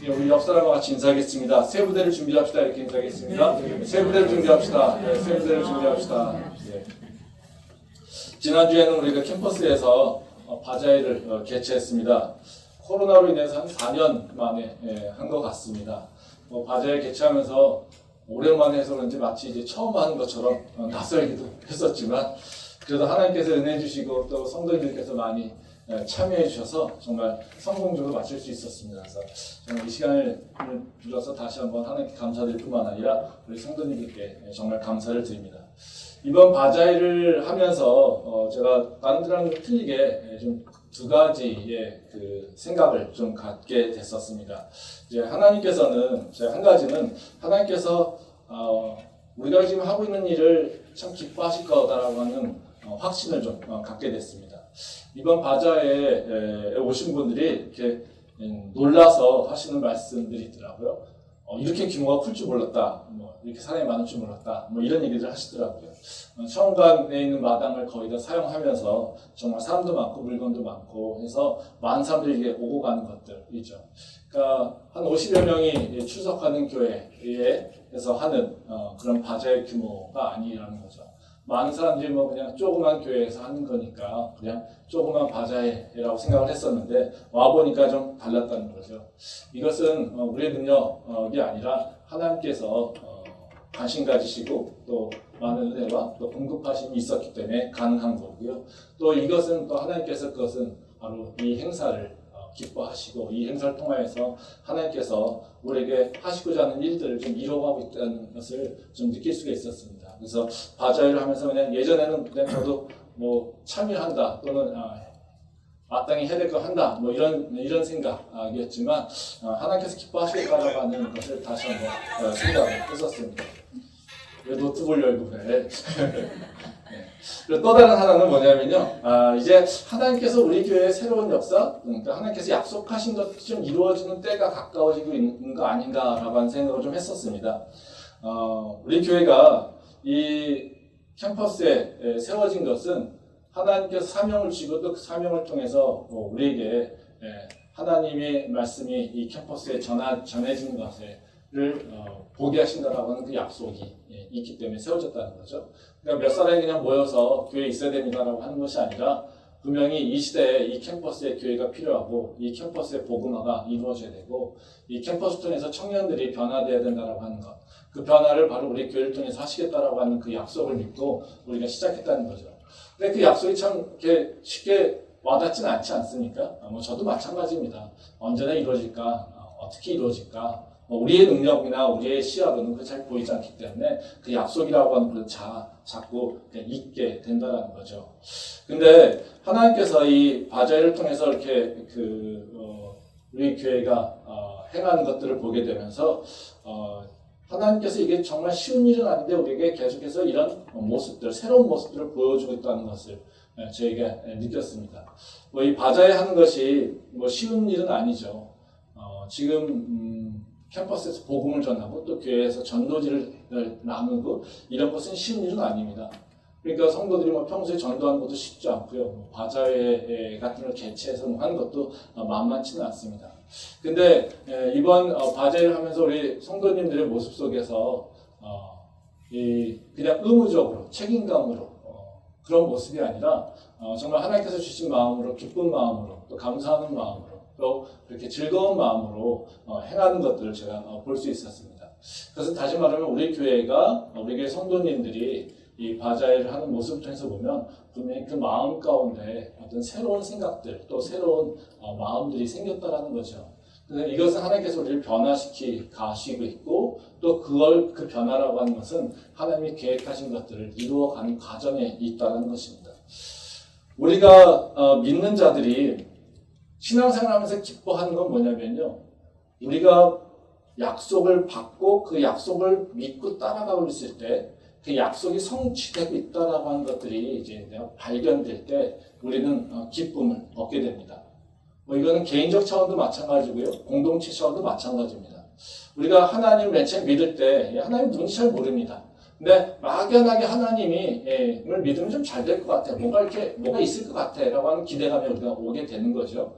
우리 옆 사람과 같이 인사하겠습니다. 세 부대를 준비합시다. 이렇게 인사하겠습니다. 세 부대를 준비합시다. 세 부대를 준비합시다. 지난주에는 우리가 캠퍼스에서 바자회를 개최했습니다. 코로나로 인해서 한 4년 만에 한 것 같습니다. 바자회 개최하면서 오랜만에 해서 그런지 마치 이제 처음 하는 것처럼 낯설기도 했었지만 그래도 하나님께서 은혜 주시고 또 성도님들께서 많이 참여해 주셔서 정말 성공적으로 마칠 수 있었습니다. 그래서 저는 이 시간을 빌어서 다시 한번 하나님께 감사드릴 뿐만 아니라 우리 성도님들께 정말 감사를 드립니다. 이번 바자회를 하면서 제가 다른 때랑 틀리게 좀 두 가지의 그 생각을 좀 갖게 됐었습니다. 이제 하나님께서는 한 가지는 하나님께서 우리가 지금 하고 있는 일을 참 기뻐하실 거다라고 하는 확신을 좀 갖게 됐습니다. 이번 바자회에 오신 분들이 이렇게 놀라서 하시는 말씀들이 있더라고요. 이렇게 규모가 클 줄 몰랐다. 이렇게 사람이 많을 줄 몰랐다. 이런 얘기들 하시더라고요. 처음관에 있는 마당을 거의 다 사용하면서 정말 사람도 많고 물건도 많고 해서 많은 사람들이 이게 오고 가는 것들이죠. 그러니까 한 50여 명이 출석하는 교회에서 하는 그런 바자회 규모가 아니라는 거죠. 많은 사람들이 그냥 조그만 교회에서 하는 거니까 그냥 조그만 바자회라고 생각을 했었는데 와보니까 좀 달랐다는 거죠. 이것은 우리의 능력이 아니라 하나님께서 관심 가지시고 또 많은 은혜와 또 공급하심이 있었기 때문에 가능한 거고요. 또 이것은 또 하나님께서 그것은 바로 이 행사를 기뻐하시고 이 행사를 통하여서 하나님께서 우리에게 하시고자 하는 일들을 좀 이루어가고 있다는 것을 좀 느낄 수가 있었습니다. 그래서 바자회를 하면서 그냥 예전에는 그냥 저도 참여한다 또는 마땅히 해야 될 거 한다 이런 생각이었지만 하나님께서 기뻐하시겠다라고 하는 것을 다시 한번 생각을 했었습니다. 왜 노트북을 열고 그래? 그리고 또 다른 하나는 뭐냐면요. 이제 하나님께서 우리 교회의 새로운 역사, 그러니까 하나님께서 약속하신 것이 좀 이루어지는 때가 가까워지고 있는 거 아닌가라고 하는 생각을 좀 했었습니다. 우리 교회가 이 캠퍼스에 세워진 것은 하나님께서 사명을 주시고 또 그 사명을 통해서 우리에게 하나님의 말씀이 이 캠퍼스에 전해지는 것을 보게 하신다라고 하는 그 약속이 있기 때문에 세워졌다는 거죠. 그러니까 몇 사람이 그냥 모여서 교회에 있어야 됩니다라고 하는 것이 아니라 분명히 이 시대에 이 캠퍼스에 교회가 필요하고 이 캠퍼스의 복음화가 이루어져야 되고 이 캠퍼스 통해서 청년들이 변화되어야 된다라고 하는 것, 그 변화를 바로 우리 교회를 통해서 하시겠다라고 하는 그 약속을 믿고 우리가 시작했다는 거죠. 근데 그 약속이 참 이렇게 쉽게 와닿지는 않지 않습니까? 저도 마찬가지입니다. 언제나 이루어질까? 어떻게 이루어질까? 우리의 능력이나 우리의 시야로는 그 잘 보이지 않기 때문에 그 약속이라고 하는 걸 자꾸 잊게 된다는 거죠. 근데 하나님께서 이 바자회를 통해서 이렇게 우리 교회가 행하는 것들을 보게 되면서 하나님께서 이게 정말 쉬운 일은 아닌데 우리에게 계속해서 이런 모습들, 새로운 모습들을 보여주고 있다는 것을 저희가 느꼈습니다. 이 바자회 하는 것이 쉬운 일은 아니죠. 지금 캠퍼스에서 복음을 전하고 또 교회에서 전도지를 나누고 이런 것은 쉬운 일은 아닙니다. 그러니까 성도들이 평소에 전도하는 것도 쉽지 않고요. 바자회 같은 걸 개최해서 하는 것도 만만치는 않습니다. 근데 이번 바자회를 하면서 우리 성도님들의 모습 속에서 그냥 의무적으로 책임감으로 그런 모습이 아니라 정말 하나님께서 주신 마음으로 기쁜 마음으로 또 감사하는 마음으로 또 그렇게 즐거운 마음으로 행하는 것들을 제가 볼 수 있었습니다. 그래서 다시 말하면 우리 교회가 우리 교회 성도님들이 이 바자회를 하는 모습을 통해서 보면 분명히 그 마음 가운데 어떤 새로운 생각들 또 새로운 마음들이 생겼다라는 거죠. 그래서 이것은 하나님께서 우리를 변화시키 가시고 있고 또 그 변화라고 하는 것은 하나님이 계획하신 것들을 이루어가는 과정에 있다는 것입니다. 우리가 믿는 자들이 신앙생활하면서 기뻐하는 건 뭐냐면요. 우리가 약속을 받고 그 약속을 믿고 따라가고 있을 때 그 약속이 성취되고 있다라고 하는 것들이 이제 발견될 때 우리는 기쁨을 얻게 됩니다. 이거는 개인적 차원도 마찬가지고요. 공동체 차원도 마찬가지입니다. 우리가 하나님을 맨 처음 믿을 때 하나님 누군지 잘 모릅니다. 근데 막연하게 하나님을 믿으면 좀 잘 될 것 같아. 뭐가 있을 것 같아. 라고 하는 기대감이 우리가 오게 되는 거죠.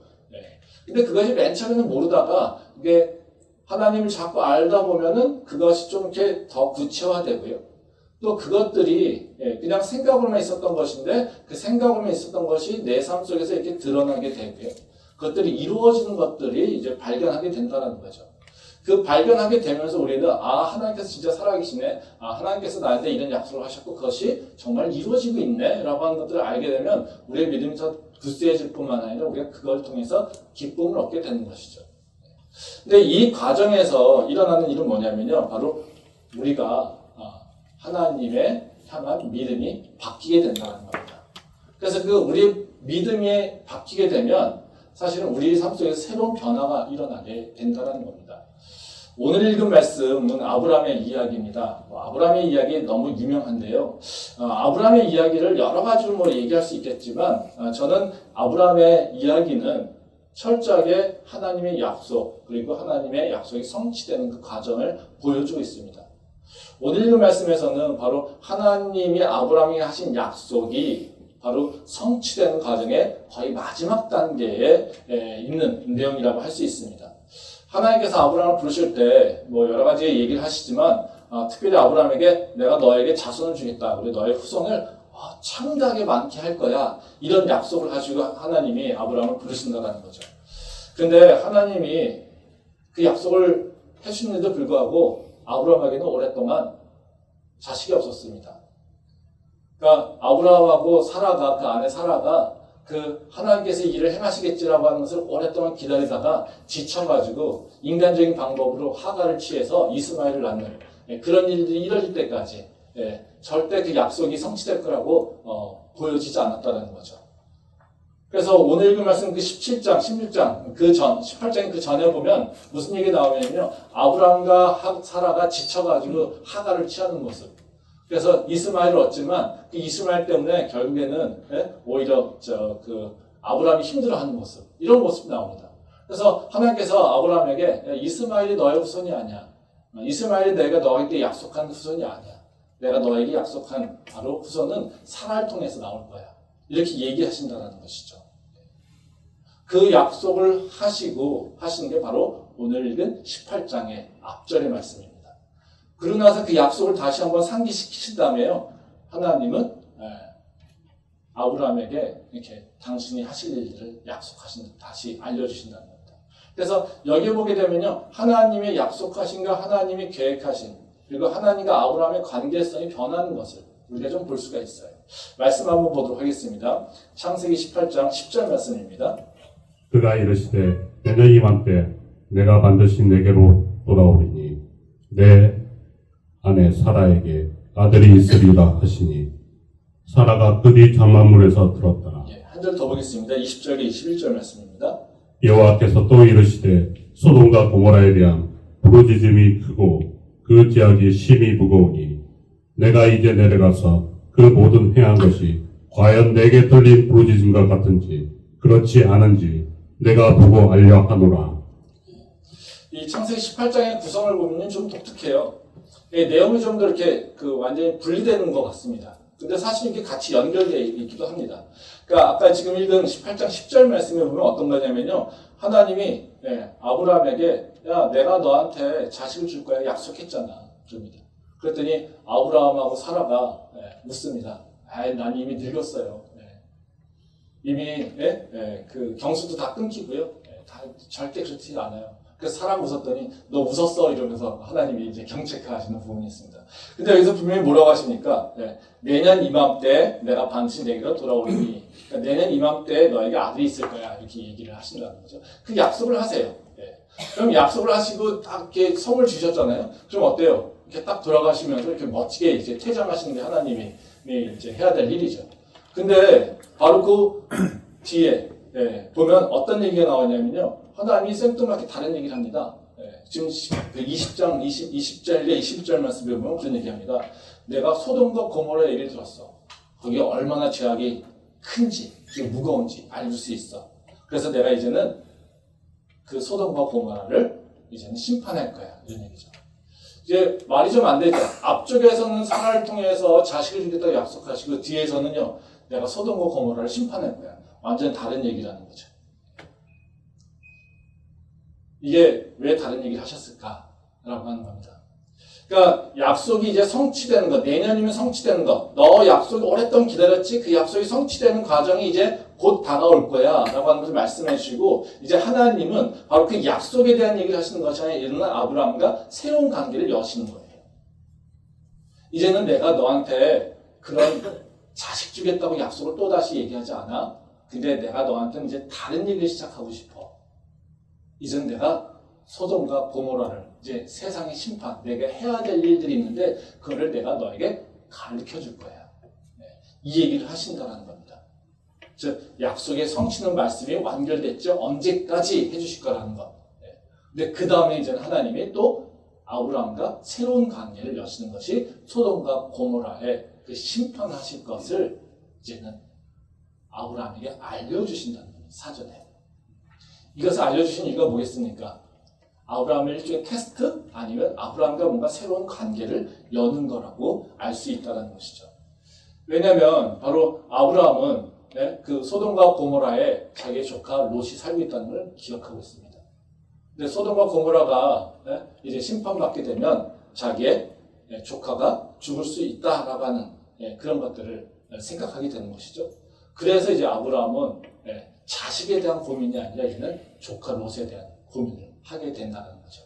근데 그것이 맨 처음에는 모르다가 이게 하나님을 자꾸 알다 보면은 그것이 좀 이렇게 더 구체화되고요. 또 그것들이 그냥 생각으로만 있었던 것인데 그 생각으로만 있었던 것이 내 삶 속에서 이렇게 드러나게 되고요. 그것들이 이루어지는 것들이 이제 발견하게 된다는 거죠. 그 발견하게 되면서 우리는 하나님께서 진짜 살아계시네. 하나님께서 나한테 이런 약속을 하셨고 그것이 정말 이루어지고 있네 라고 하는 것들을 알게 되면 우리의 믿음이 더 굳세해질 뿐만 아니라 우리가 그걸 통해서 기쁨을 얻게 되는 것이죠. 근데 이 과정에서 일어나는 일은 뭐냐면요. 바로 우리가 하나님의 향한 믿음이 바뀌게 된다는 겁니다. 그래서 그 우리 믿음이 바뀌게 되면 사실은 우리 삶 속에서 새로운 변화가 일어나게 된다는 겁니다. 오늘 읽은 말씀은 아브라함의 이야기입니다. 아브라함의 이야기 너무 유명한데요. 아브라함의 이야기를 여러 가지로 얘기할 수 있겠지만 저는 아브라함의 이야기는 철저하게 하나님의 약속 그리고 하나님의 약속이 성취되는 그 과정을 보여주고 있습니다. 오늘 읽은 말씀에서는 바로 하나님이 아브라함에게 하신 약속이 바로 성취되는 과정의 거의 마지막 단계에 있는 내용이라고 할 수 있습니다. 하나님께서 아브라함을 부르실 때 여러 가지 얘기를 하시지만 특별히 아브라함에게 내가 너에게 자손을 주겠다. 그리고 너의 후손을 창대하게 많게 할 거야. 이런 약속을 하시고 하나님이 아브라함을 부르신다는 거죠. 그런데 하나님이 그 약속을 해주는데도 불구하고 아브라함에게는 오랫동안 자식이 없었습니다. 그러니까 아브라함하고 사라가 그 아내 사라가 그 하나님께서 일을 행하시겠지라고 하는 것을 오랫동안 기다리다가 지쳐가지고 인간적인 방법으로 하가를 취해서 이스마엘을 낳는 그런 일들이 이뤄질 때까지 절대 그 약속이 성취될 거라고 보여지지 않았다는 거죠. 그래서 오늘 읽은 말씀 그 17장, 16장, 18장의 그 전에 보면 무슨 얘기 나오냐면요. 아브라함과 사라가 지쳐가지고 하가를 취하는 모습. 그래서 이스마엘을 얻지만 그 이스마엘 때문에 결국에는 오히려 아브라함이 힘들어하는 모습. 이런 모습이 나옵니다. 그래서 하나님께서 아브라함에게 이스마엘이 너의 후손이 아니야. 이스마엘이 내가 너에게 약속한 후손이 아니야. 내가 너에게 약속한 바로 후손은 사라를 통해서 나올 거야. 이렇게 얘기하신다는 것이죠. 그 약속을 하시는 게 바로 오늘 읽은 18장의 앞절의 말씀입니다. 그러고 나서 그 약속을 다시 한번 상기시키신 다음에요. 하나님은 아브라함에게 이렇게 당신이 하실 일들을 다시 알려주신다는 겁니다. 그래서 여기 보게 되면요. 하나님의 약속하신과 하나님이 계획하신 그리고 하나님과 아브라함의 관계성이 변하는 것을 우리가 좀 볼 수가 있어요. 말씀 한번 보도록 하겠습니다. 창세기 18장 10절 말씀입니다. 그가 이르시되 내년 이맘때 내가 반드시 내게로 돌아오리니 내 아내 사라에게 아들이 있으리라 하시니 사라가 그 뒤 장막문에서 들었더라. 한 절 더 보겠습니다. 20절과 21절 말씀입니다. 여호와께서 또 이르시되 소돔과 고모라에 대한 부르짖음이 크고 그 죄악이 심히 무거우니 내가 이제 내려가서 그 모든 행한 것이 과연 내게 들린 부르짖음과 같은지 그렇지 않은지 내가 보고 알려 하노라. 이 창세기 18장의 구성을 보면 좀 독특해요. 내용이 좀 더 이렇게 완전히 분리되는 것 같습니다. 근데 사실 이게 같이 연결되어 있기도 합니다. 그러니까 아까 지금 읽은 18장 10절 말씀에 보면 어떤 거냐면요. 하나님이 아브라함에게 야 내가 너한테 자식을 줄 거야 약속했잖아. 그럽니다. 그랬더니 아브라함하고 사라가 묻습니다. 난 이미 늙었어요. 이미 그 경수도 다 끊기고요. 절대 그렇지 않아요. 그래서 사라가 웃었더니 너 웃었어 이러면서 하나님이 이제 경책하시는 부분이 있습니다. 근데 여기서 분명히 뭐라고 하십니까? 내년 이맘때 내가 반드시 내게로 돌아오리니 그러니까 내년 이맘때 너에게 아들이 있을 거야 이렇게 얘기를 하신다는 거죠. 그 약속을 하세요. 그럼 약속을 하시고 딱 이렇게 성을 주셨잖아요. 그럼 어때요? 이렇게 딱 돌아가시면서 이렇게 멋지게 이제 퇴장하시는 게 하나님이 이제 해야 될 일이죠. 근데 바로 그 뒤에 보면 어떤 얘기가 나오냐면요. 하나님이 생뚱맞게 다른 얘기를 합니다. 지금 20절, 21절 말씀에 보면 그런 얘기합니다. 내가 소돔과 고모라 얘기를 들었어. 거기에 얼마나 죄악이 큰지, 무거운지 알릴 수 있어. 그래서 내가 이제는 그 소돔과 고모라를 이제는 심판할 거야. 이런 얘기죠. 이제 말이 좀 안 되죠. 앞쪽에서는 사라를 통해서 자식을 주겠다고 약속하시고 뒤에서는요. 내가 소돔과 고모라를 심판할 거야. 완전 다른 얘기라는 거죠. 이게 왜 다른 얘기를 하셨을까라고 하는 겁니다. 그러니까 약속이 이제 성취되는 것, 내년이면 성취되는 것, 너 약속이 오랫동안 기다렸지? 그 약속이 성취되는 과정이 이제 곧 다가올 거야 라고 하는 것을 말씀해 주시고, 이제 하나님은 바로 그 약속에 대한 얘기를 하시는 것이 아니라 이르는 아브라함과 새로운 관계를 여시는 거예요. 이제는 내가 너한테 그런 자식 주겠다고 약속을 또다시 얘기하지 않아. 근데 내가 너한테는 이제 다른 얘기를 시작하고 싶어. 이제는 내가 소돔과 고모라를 이제 세상의 심판, 내가 해야 될 일들이 있는데 그거를 내가 너에게 가르쳐 줄 거야. 이 얘기를 하신다는 겁니다. 즉 약속의 성취는 말씀이 완결됐죠. 언제까지 해주실 거라는 것. 근데 그 다음에 이제는 하나님이 또 아브라함과 새로운 관계를 여시는 것이 소돔과 고모라의 그 심판하실 것을 이제는 아브라함에게 알려주신다는 겁니다. 사전에. 이것을 알려주신 이유가 뭐겠습니까? 아브라함의 일종의 테스트? 아니면 아브라함과 뭔가 새로운 관계를 여는 거라고 알 수 있다는 것이죠. 왜냐하면 바로 아브라함은 그 소돔과 고모라에 자기의 조카 롯이 살고 있다는 걸 기억하고 있습니다. 근데 소돔과 고모라가 이제 심판받게 되면 자기의 조카가 죽을 수 있다라고 하는 그런 것들을 생각하게 되는 것이죠. 그래서 이제 아브라함은 자식에 대한 고민이 아니라 이제는 조카 롯에 대한 고민을 하게 된다는 거죠.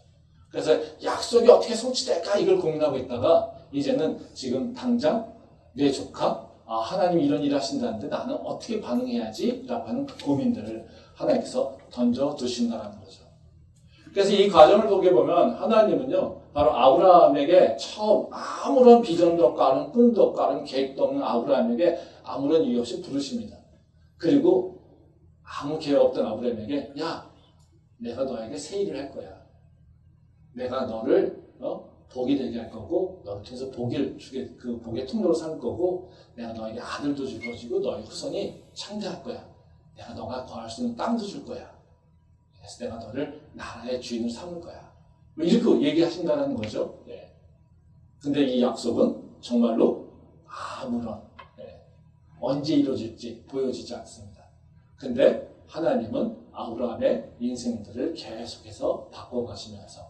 그래서 약속이 어떻게 성취될까 이걸 고민하고 있다가 이제는 지금 당장 내 조카 하나님이 이런 일을 하신다는데 나는 어떻게 반응해야지? 라고 하는 그 고민들을 하나님께서 던져두신다는 거죠. 그래서 이 과정을 보게 보면 하나님은요 바로 아브라함에게 처음 아무런 비전도 없고 아무런 꿈도 없고 아무런 계획도 없는 아브라함에게 아무런 이유 없이 부르십니다. 그리고 아무 계획 없던 아브라함에게 야 내가 너에게 새 일을 할 거야. 내가 너를 복이 되게 할 거고 너를 통해서 복을 주게 그 복의 통로로 삼을 거고 내가 너에게 아들도 줄 것이고 너의 후손이 창대할 거야. 내가 너가 거할 수 있는 땅도 줄 거야. 그래서 내가 너를 나라의 주인을 삼을 거야. 이렇게 얘기하신다는 거죠. 근데 이 약속은 정말로 아무런 언제 이루어질지 보여지지 않습니다. 근데 하나님은 아브라함의 인생들을 계속해서 바꿔가시면서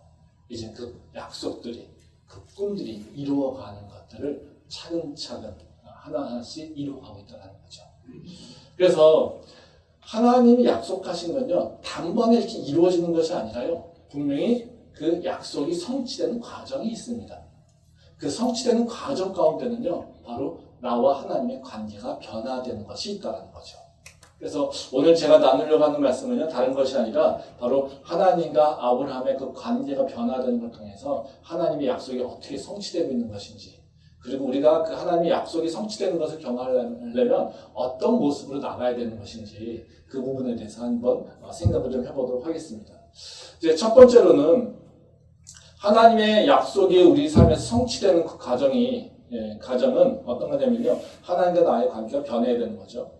이제 그 약속들이 그 꿈들이 이루어가는 것들을 차근차근 하나하나씩 이루어가고 있다는 거죠. 그래서 하나님이 약속하신 건요 단번에 이렇게 이루어지는 것이 아니라요 분명히 그 약속이 성취되는 과정이 있습니다. 그 성취되는 과정 가운데는요 바로 나와 하나님의 관계가 변화되는 것이 있다는 거죠. 그래서 오늘 제가 나누려고 하는 말씀은요 다른 것이 아니라 바로 하나님과 아브라함의 그 관계가 변화되는 걸 통해서 하나님의 약속이 어떻게 성취되고 있는 것인지, 그리고 우리가 그 하나님의 약속이 성취되는 것을 경험하려면 어떤 모습으로 나가야 되는 것인지 그 부분에 대해서 한번 생각을 좀 해보도록 하겠습니다. 이제 첫 번째로는 하나님의 약속이 우리 삶에서 성취되는 그 과정은 어떤 거냐면요 하나님과 나의 관계가 변해야 되는 거죠.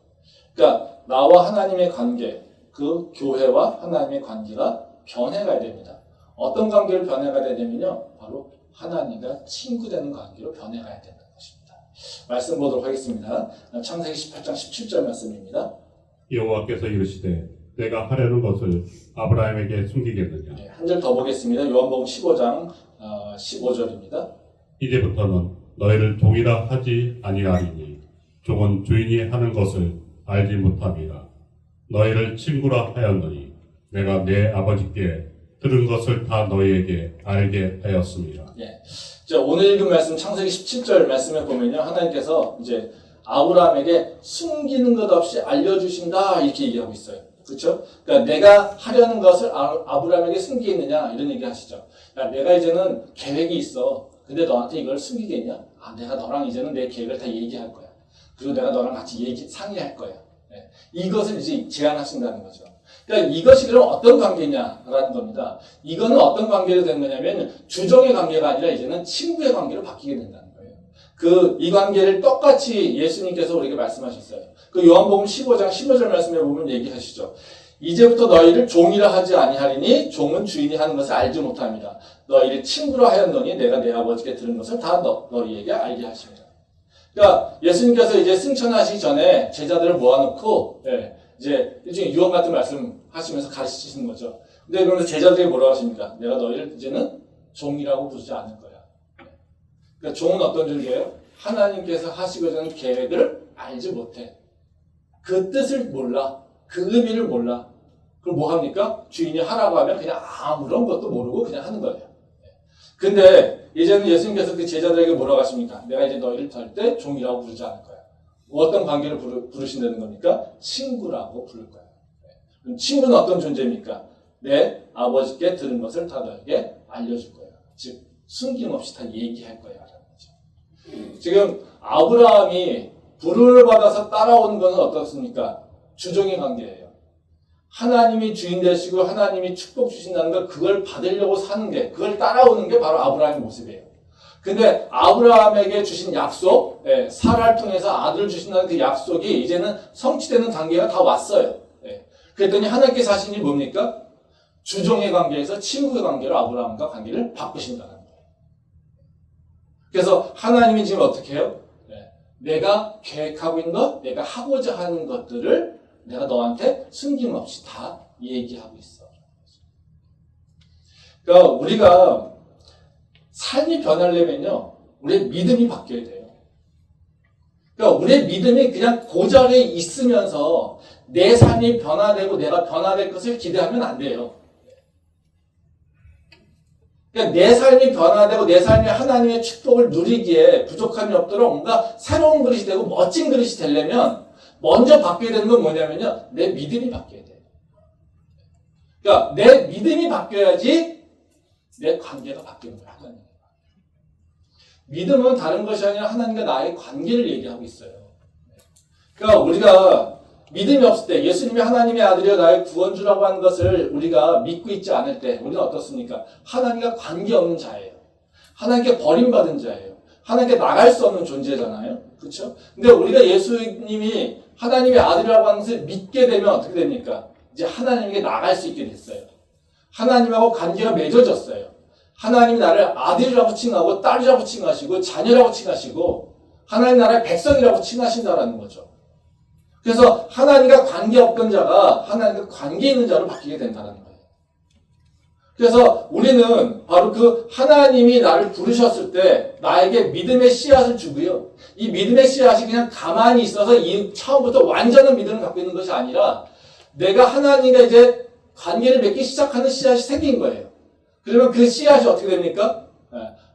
그러니까 나와 하나님의 관계, 그 교회와 하나님의 관계가 변해가야 됩니다. 어떤 관계로 변해가야 되냐면요 바로 하나님과 친구 되는 관계로 변해가야 되는 것입니다. 말씀 보도록 하겠습니다. 창세기 18장 17절 말씀입니다. 여호와께서 이르시되 내가 하려는 것을 아브라함에게 숨기겠느냐. 한 절 더 보겠습니다. 요한복음 15장 15절입니다. 이제부터는 너희를 종이라 하지 아니하리니 종은 주인이 하는 것을 알지 못함이라. 너희를 친구라 하였느니 내가 내 아버지께 들은 것을 다 너희에게 알게 하였습니다. 자, 오늘 읽은 말씀 창세기 17절 말씀에 보면요 하나님께서 이제 아브라함에게 숨기는 것 없이 알려주신다 이렇게 얘기하고 있어요. 그렇죠? 그러니까 내가 하려는 것을 아브라함에게 숨기겠느냐 이런 얘기 하시죠. 야, 내가 이제는 계획이 있어. 근데 너한테 이걸 숨기겠냐? 내가 너랑 이제는 내 계획을 다 얘기할 거야. 그리고 내가 너랑 같이 상의할 거야. 이것을 이제 제안하신다는 거죠. 그러니까 이것이 그럼 어떤 관계냐라는 겁니다. 이거는 어떤 관계로 된 거냐면 주종의 관계가 아니라 이제는 친구의 관계로 바뀌게 된다는 거예요. 이 관계를 똑같이 예수님께서 우리에게 말씀하셨어요. 그 요한복음 15장 15절 말씀에 보면 얘기하시죠. 이제부터 너희를 종이라 하지 아니하리니 종은 주인이 하는 것을 알지 못합니다. 너희를 친구라 하였노니 내가 내 아버지께 들은 것을 다 너희에게 알게 하십니다. 그러니까 예수님께서 이제 승천하시기 전에 제자들을 모아놓고 이제 일종의 유언 같은 말씀 하시면서 가르치시는 거죠. 근데 그러면서 제자들이 뭐라고 하십니까? 내가 너희를 이제는 종이라고 부르지 않을 거야. 그러니까 종은 어떤 존재예요? 하나님께서 하시고자 하는 계획을 알지 못해. 그 뜻을 몰라. 그 의미를 몰라. 그럼 뭐 합니까? 주인이 하라고 하면 그냥 아무런 것도 모르고 그냥 하는 거예요. 근데 이제는 예수님께서 그 제자들에게 뭐라고 하십니까? 내가 이제 너희를 할 때 종이라고 부르지 않을 거야. 어떤 관계를 부르신다는 겁니까? 친구라고 부를 거예요. 그럼 친구는 어떤 존재입니까? 내 아버지께 들은 것을 다 너에게 알려줄 거예요. 즉 숨김없이 다 얘기할 거예요. 지금 아브라함이 부름을 받아서 따라온 것은 어떻습니까? 주종의 관계예요. 하나님이 주인 되시고 하나님이 축복 주신다는 걸 그걸 받으려고 사는 게, 그걸 따라오는 게 바로 아브라함의 모습이에요. 근데 아브라함에게 주신 약속, 사라를 통해서 아들을 주신다는 그 약속이 이제는 성취되는 단계가 다 왔어요. 그랬더니 하나님께서 하신 일이 뭡니까? 주종의 관계에서 친구의 관계로 아브라함과 관계를 바꾸신다는 거예요. 그래서 하나님이 지금 어떻게 해요? 내가 계획하고 있는 것, 내가 하고자 하는 것들을 내가 너한테 숨김없이 다 얘기하고 있어. 그러니까 우리가 삶이 변하려면요, 우리의 믿음이 바뀌어야 돼요. 그러니까 우리의 믿음이 그냥 그 자리에 있으면서 내 삶이 변화되고 내가 변화될 것을 기대하면 안 돼요. 그러니까 내 삶이 변화되고 내 삶이 하나님의 축복을 누리기에 부족함이 없도록 뭔가 새로운 그릇이 되고 멋진 그릇이 되려면 먼저 바뀌어야 되는 건 뭐냐면요, 내 믿음이 바뀌어야 돼요. 그러니까 내 믿음이 바뀌어야지 내 관계가 바뀌는 거예요. 하나님. 믿음은 다른 것이 아니라 하나님과 나의 관계를 얘기하고 있어요. 그러니까 우리가 믿음이 없을 때, 예수님이 하나님의 아들이여 나의 구원주라고 하는 것을 우리가 믿고 있지 않을 때 우리는 어떻습니까? 하나님과 관계없는 자예요. 하나님께 버림받은 자예요. 하나님께 나갈 수 없는 존재잖아요. 그렇죠? 근데 우리가 예수님이 하나님의 아들이라고 하는 것을 믿게 되면 어떻게 됩니까? 이제 하나님에게 나갈 수 있게 됐어요. 하나님하고 관계가 맺어졌어요. 하나님이 나를 아들이라고 칭하고 딸이라고 칭하시고 자녀라고 칭하시고 하나님 나라의 백성이라고 칭하신다라는 거죠. 그래서 하나님과 관계 없던 자가 하나님과 관계 있는 자로 바뀌게 된다는 거예요. 그래서 우리는 바로 그 하나님이 나를 부르셨을 때 나에게 믿음의 씨앗을 주고요. 이 믿음의 씨앗이 그냥 가만히 있어서 이 처음부터 완전한 믿음을 갖고 있는 것이 아니라 내가 하나님과 이제 관계를 맺기 시작하는 씨앗이 생긴 거예요. 그러면 그 씨앗이 어떻게 됩니까?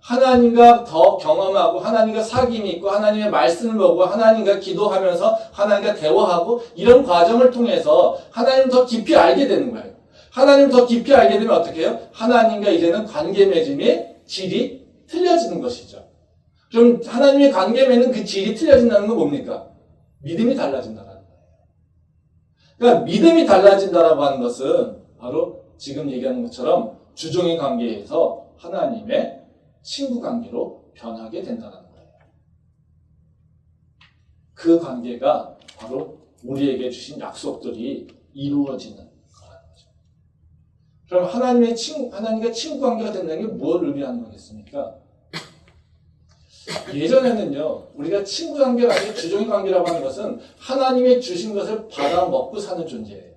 하나님과 더 경험하고 하나님과 사귐이 있고 하나님의 말씀을 보고 하나님과 기도하면서 하나님과 대화하고 이런 과정을 통해서 하나님을 더 깊이 알게 되는 거예요. 하나님을 더 깊이 알게 되면 어떻게 해요? 하나님과 이제는 관계 맺음의 질이 틀려지는 것이죠. 그럼 하나님의 관계 맺는 그 질이 틀려진다는 건 뭡니까? 믿음이 달라진다는 거예요. 그러니까 믿음이 달라진다라고 하는 것은 바로 지금 얘기하는 것처럼 주종의 관계에서 하나님의 친구 관계로 변하게 된다는 거예요. 그 관계가 바로 우리에게 주신 약속들이 이루어지는 거라는 거죠. 그럼 하나님과 친구 관계가 된다는 게 뭘 의미하는 거겠습니까? 예전에는요, 우리가 친구 관계가 아니라 주종의 관계라고 하는 것은 하나님의 주신 것을 받아 먹고 사는 존재예요.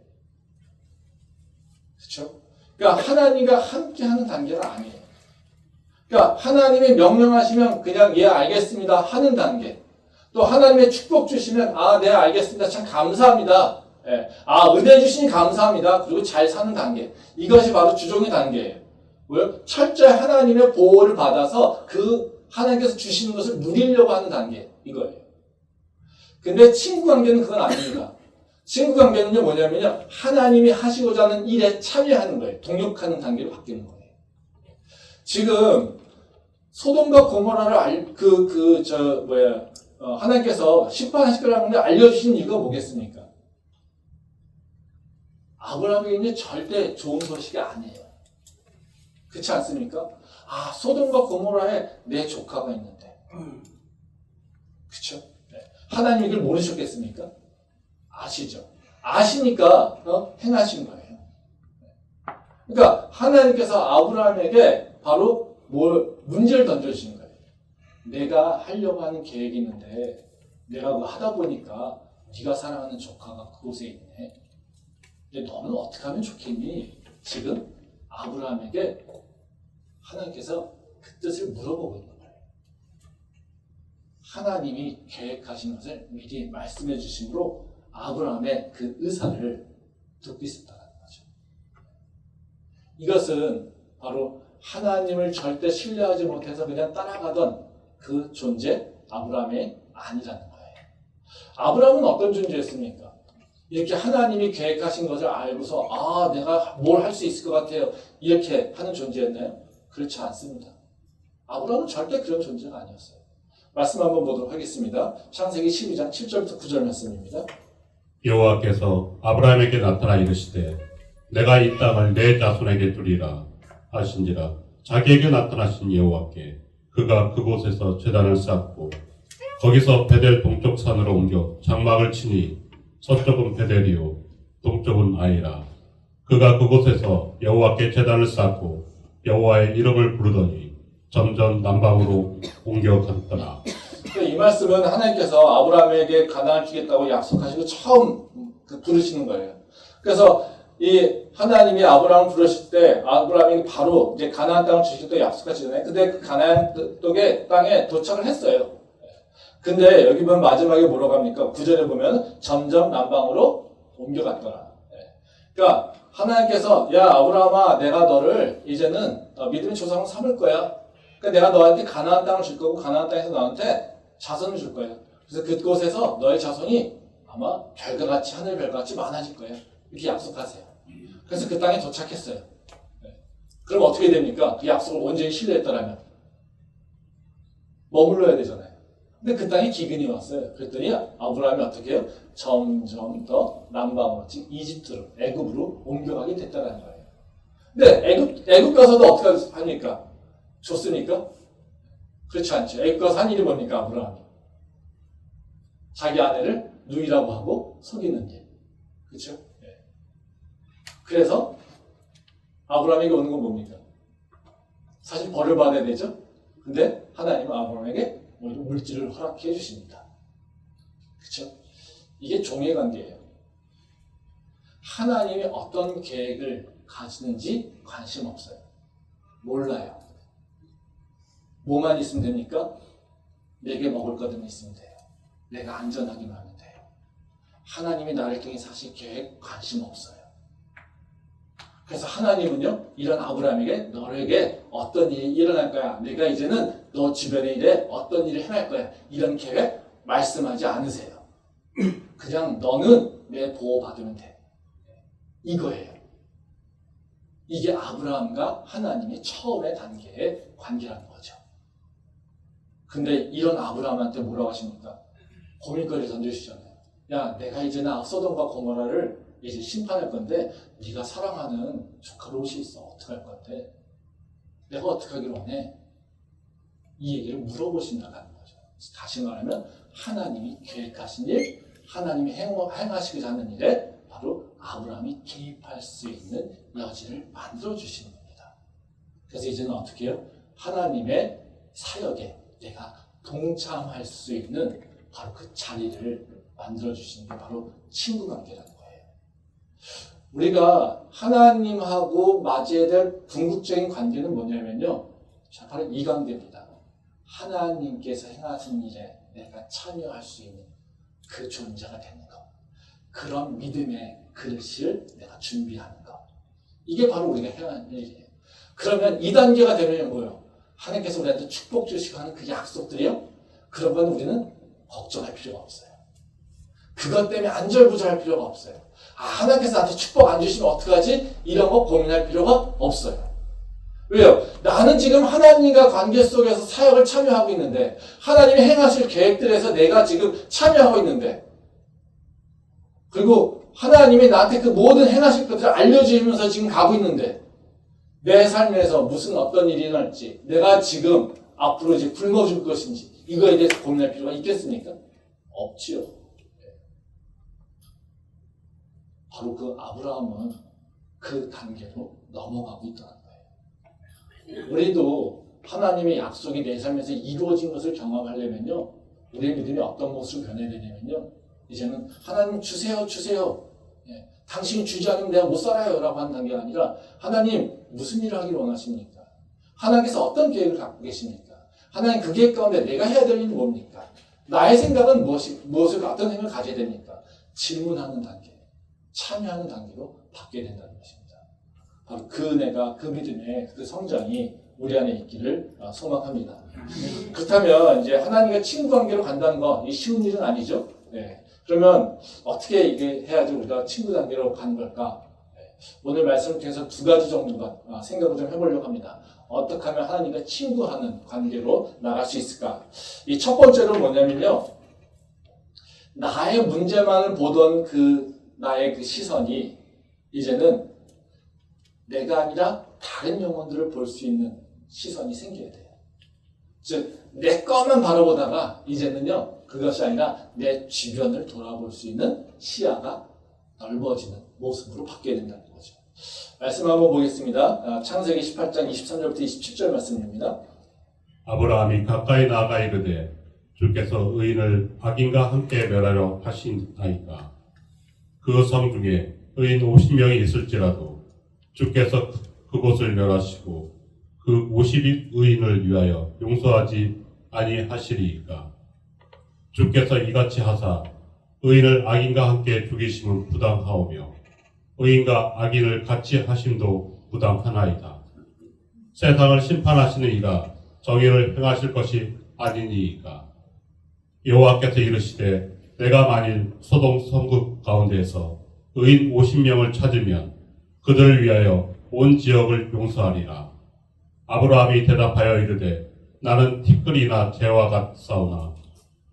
그렇죠? 그러니까 하나님과 함께하는 단계가 아니에요. 그러니까 하나님이 명령하시면 그냥 예 알겠습니다 하는 단계. 또 하나님의 축복 주시면 네 알겠습니다 참 감사합니다. 은혜 주시니 감사합니다. 그리고 잘 사는 단계. 이것이 바로 주종의 단계예요. 뭐요? 철저히 하나님의 보호를 받아서 그 하나님께서 주시는 것을 누리려고 하는 단계. 이거예요. 근데 친구 관계는 그건 아닙니다. 친구 관계는요 뭐냐면요, 하나님이 하시고자 하는 일에 참여하는 거예요. 동역하는 단계로 바뀌는 거예요. 지금 소돔과 고모라를 하나님께서 심판하실 거라는 걸 알려주신 이유가 뭐겠습니까? 아브라함에게 절대 좋은 소식이 아니에요. 그렇지 않습니까? 소돔과 고모라에 내 조카가 있는데, 그렇죠? 하나님 이걸 모르셨겠습니까? 아시죠? 아시니까 행하신 거예요. 그러니까 하나님께서 아브라함에게 바로 문제를 던져주신 거예요. 내가 하려고 하는 계획이 있는데 내가 그거 하다 보니까 네가 사랑하는 조카가 그곳에 있네. 근데 너는 어떻게 하면 좋겠니? 지금 아브라함에게 하나님께서 그 뜻을 물어보고 있는 거예요. 하나님이 계획하신 것을 미리 말씀해 주심으로 아브라함의 그 의사를 듣고 있었다는 거죠. 이것은 바로 하나님을 절대 신뢰하지 못해서 그냥 따라가던 그 존재 아브라함이 아니라는 거예요. 아브라함은 어떤 존재였습니까? 이렇게 하나님이 계획하신 것을 알고서 내가 뭘 할 수 있을 것 같아요. 이렇게 하는 존재였나요? 그렇지 않습니다. 아브라함은 절대 그런 존재가 아니었어요. 말씀 한번 보도록 하겠습니다. 창세기 12장 7절부터 9절 말씀입니다. 여호와께서 아브라함에게 나타나 이르시되 내가 이 땅을 내 자손에게 주리라 하신지라. 자기에게 나타나신 여호와께 그가 그곳에서 제단을 쌓고 거기서 베델 동쪽 산으로 옮겨 장막을 치니 서쪽은 베델이요 동쪽은 아이라. 그가 그곳에서 여호와께 제단을 쌓고 여호와의 이름을 부르더니 점점 남방으로 옮겨갔더라. 이 말씀은 하나님께서 아브라함에게 가나안을 주겠다고 약속하시고 처음 부르시는 거예요. 그래서 이 하나님이 아브라함을 부르실 때 아브라함이 바로 이제 가나안 땅을 주시겠다고 약속하시잖아요. 근데 그 가나안 땅에 도착을 했어요. 근데 여기 보면 마지막에 뭐라고 합니까? 9절에 보면 점점 남방으로 옮겨갔더라. 그러니까 하나님께서 야 아브라함아 내가 너를 이제는 믿음의 조상으로 삼을 거야. 그러니까 내가 너한테 가나안 땅을 줄 거고 가나안 땅에서 너한테 자손을 줄 거야. 그래서 그곳에서 너의 자손이 아마 별과 같이 하늘 별과 같이 많아질 거야. 이렇게 약속하세요. 그래서 그 땅에 도착했어요. 그럼 어떻게 됩니까? 그 약속을 온전히 신뢰했더라면 머물러야 되잖아요. 근데 그 땅에 기근이 왔어요. 그랬더니 아브라함이 어떻게 해요? 점점 더 남방으로, 즉 이집트로, 애굽으로 옮겨가게 됐다는 거예요. 근데 애굽 가서도 어떻게 합니까? 좋습니까? 그렇지 않죠. 애굽 가서 한 일이 뭡니까? 아브라함이 자기 아내를 누이라고 하고 속이는 일. 그렇죠? 그래서 아브라함에게 오는 건 뭡니까? 사실 벌을 받아야 되죠. 근데 하나님은 아브라함에게 물질을 허락해 주십니다. 그렇죠? 이게 종의 관계예요. 하나님이 어떤 계획을 가지는지 관심 없어요. 몰라요. 뭐만 있으면 됩니까? 내게 먹을 것만 있으면 돼요. 내가 안전하기만 하면 돼요. 하나님이 나를 통해 사실 계획 관심 없어요. 그래서 하나님은요, 이런 아브라함에게 너에게 어떤 일이 일어날 거야. 내가 이제는 너 주변의 일에 어떤 일을 행할 거야. 이런 계획 말씀하지 않으세요. 그냥 너는 내 보호받으면 돼. 이거예요. 이게 아브라함과 하나님의 처음의 단계의 관계라는 거죠. 근데 이런 아브라함한테 뭐라고 하십니까? 고민거리 던져주시잖아요. 야, 내가 이제는 소돔과 고모라를 이제 심판할 건데 네가 사랑하는 조카 롯이 있어. 어떡할 것 같아? 내가 어떻게 하기를 원해? 이 얘기를 물어보신다는 거죠. 다시 말하면 하나님이 계획하신 일, 하나님이 행하시고자 하는 일에 바로 아브라함이 개입할 수 있는 여지를 만들어주시는 겁니다. 그래서 이제는 어떻게 해요? 하나님의 사역에 내가 동참할 수 있는 바로 그 자리를 만들어주시는 게 바로 친구관계라는 거예요. 우리가 하나님하고 맞이해야 될 궁극적인 관계는 뭐냐면요. 바로 이 관계입니다. 하나님께서 행하신 일에 내가 참여할 수 있는 그 존재가 되는 것. 그런 믿음의 그릇을 내가 준비하는 것. 이게 바로 우리가 해야 하는 일이에요. 그러면 이 단계가 되면 뭐예요? 하나님께서 우리한테 축복 주시고 하는 그 약속들이요. 그런 건 우리는 걱정할 필요가 없어요. 그것 때문에 안절부절할 필요가 없어요. 하나님께서 나한테 축복 안 주시면 어떡하지? 이런 거 고민할 필요가 없어요. 왜요? 나는 지금 하나님과 관계 속에서 사역을 참여하고 있는데 하나님이 행하실 계획들에서 내가 지금 참여하고 있는데 그리고 하나님이 나한테 그 모든 행하실 것들을 알려주면서 지금 가고 있는데 내 삶에서 무슨 어떤 일이 일어날지 내가 지금 앞으로 이제 굶어줄 것인지 이거에 대해서 고민할 필요가 있겠습니까? 없지요. 바로 그 아브라함은 그 단계로 넘어가고 있다는 거예요. 우리도 하나님의 약속이 내 삶에서 이루어진 것을 경험하려면요. 우리의 믿음이 어떤 모습을 변해야 되냐면요. 이제는 하나님 주세요. 당신이 주지 않으면 내가 못 살아요 라고 한다는 게 아니라 하나님 무슨 일을 하기를 원하십니까? 하나님께서 어떤 계획을 갖고 계십니까? 하나님 그 계획 가운데 내가 해야 될 일이 뭡니까? 나의 생각은 무엇을 어떤 생각을 가져야 됩니까? 질문하는 단계, 참여하는 단계로 바뀌어야 된다는 것입니다. 바로 그 은혜가, 그 믿음의 그 성장이 우리 안에 있기를 소망합니다. 그렇다면 이제 하나님과 친구 관계로 간다는 거, 이 쉬운 일은 아니죠. 네. 그러면 어떻게 이게 해야지 우리가 친구 관계로 가는 걸까? 네. 오늘 말씀을 통해서 두 가지 정도가 생각을 좀 해보려고 합니다. 어떻게 하면 하나님과 친구하는 관계로 나갈 수 있을까? 이 첫 번째로 뭐냐면요. 나의 문제만을 보던 나의 그 시선이 이제는 내가 아니라 다른 영혼들을 볼 수 있는 시선이 생겨야 돼요. 즉, 내 것만 바라보다가 이제는요, 그것이 아니라 내 주변을 돌아볼 수 있는 시야가 넓어지는 모습으로 바뀌어야 된다는 거죠. 말씀 한번 보겠습니다. 창세기 18장 23절부터 27절 말씀입니다. 아브라함이 가까이 나아가 이르되 주께서 의인을 악인과 함께 멸하려 하시나이까. 그 성 중에 의인 50명이 있을지라도 주께서 그곳을 멸하시고 그 50의인을 위하여 용서하지 아니하시리이까. 주께서 이같이 하사 의인을 악인과 함께 죽이심은 부당하오며 의인과 악인을 같이 하심도 부당하나이다. 세상을 심판하시는 이가 정의를 행하실 것이 아니니이까. 여호와께서 이르시되 내가 만일 소돔 성읍 가운데에서 의인 50명을 찾으면 그들을 위하여 온 지역을 용서하리라. 아브라함이 대답하여 이르되 나는 티끌이나 재와 같사오나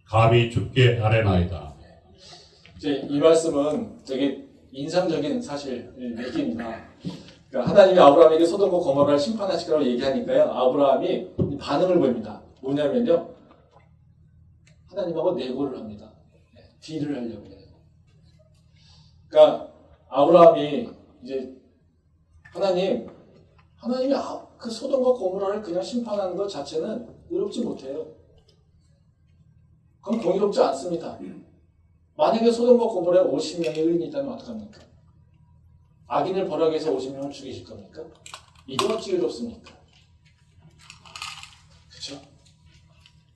감히 죽게 아뢰나이다. 이제 이 말씀은 되게 인상적인 사실 얘기입니다. 그러니까 하나님이 아브라함에게 소돔과 고모라를 심판하실 거라고 얘기하니까요. 아브라함이 반응을 보입니다. 뭐냐면요. 하나님하고 내고를 합니다. 딜을 하려고 해요. 그러니까 아브라함이 이제 하나님이 그 소돔과 고모라를 그냥 심판하는 것 자체는 의롭지 못해요. 그럼 동의롭지 않습니다. 만약에 소돔과 고모라에 50명의 의인이 있다면 어떡합니까? 악인을 벌하기 위해서 50명을 죽이실 겁니까? 이게 어찌 의롭습니까? 그렇죠?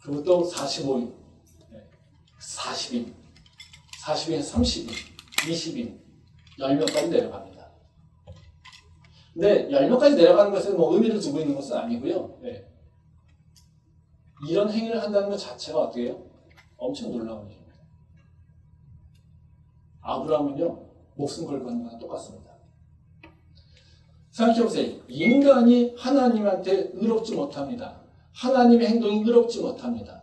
그리고 또 45인, 40인, 40인에서 30인, 20인, 10명까지 내려갑니다. 근데 10명까지 내려가는 것은 뭐 의미를 두고 있는 것은 아니고요. 네. 이런 행위를 한다는 것 자체가 어떻게 해요? 엄청 놀라운 일입니다. 아브라함은요, 목숨 걸고 하는 거랑 똑같습니다. 생각해보세요. 인간이 하나님한테 의롭지 못합니다. 하나님의 행동이 의롭지 못합니다.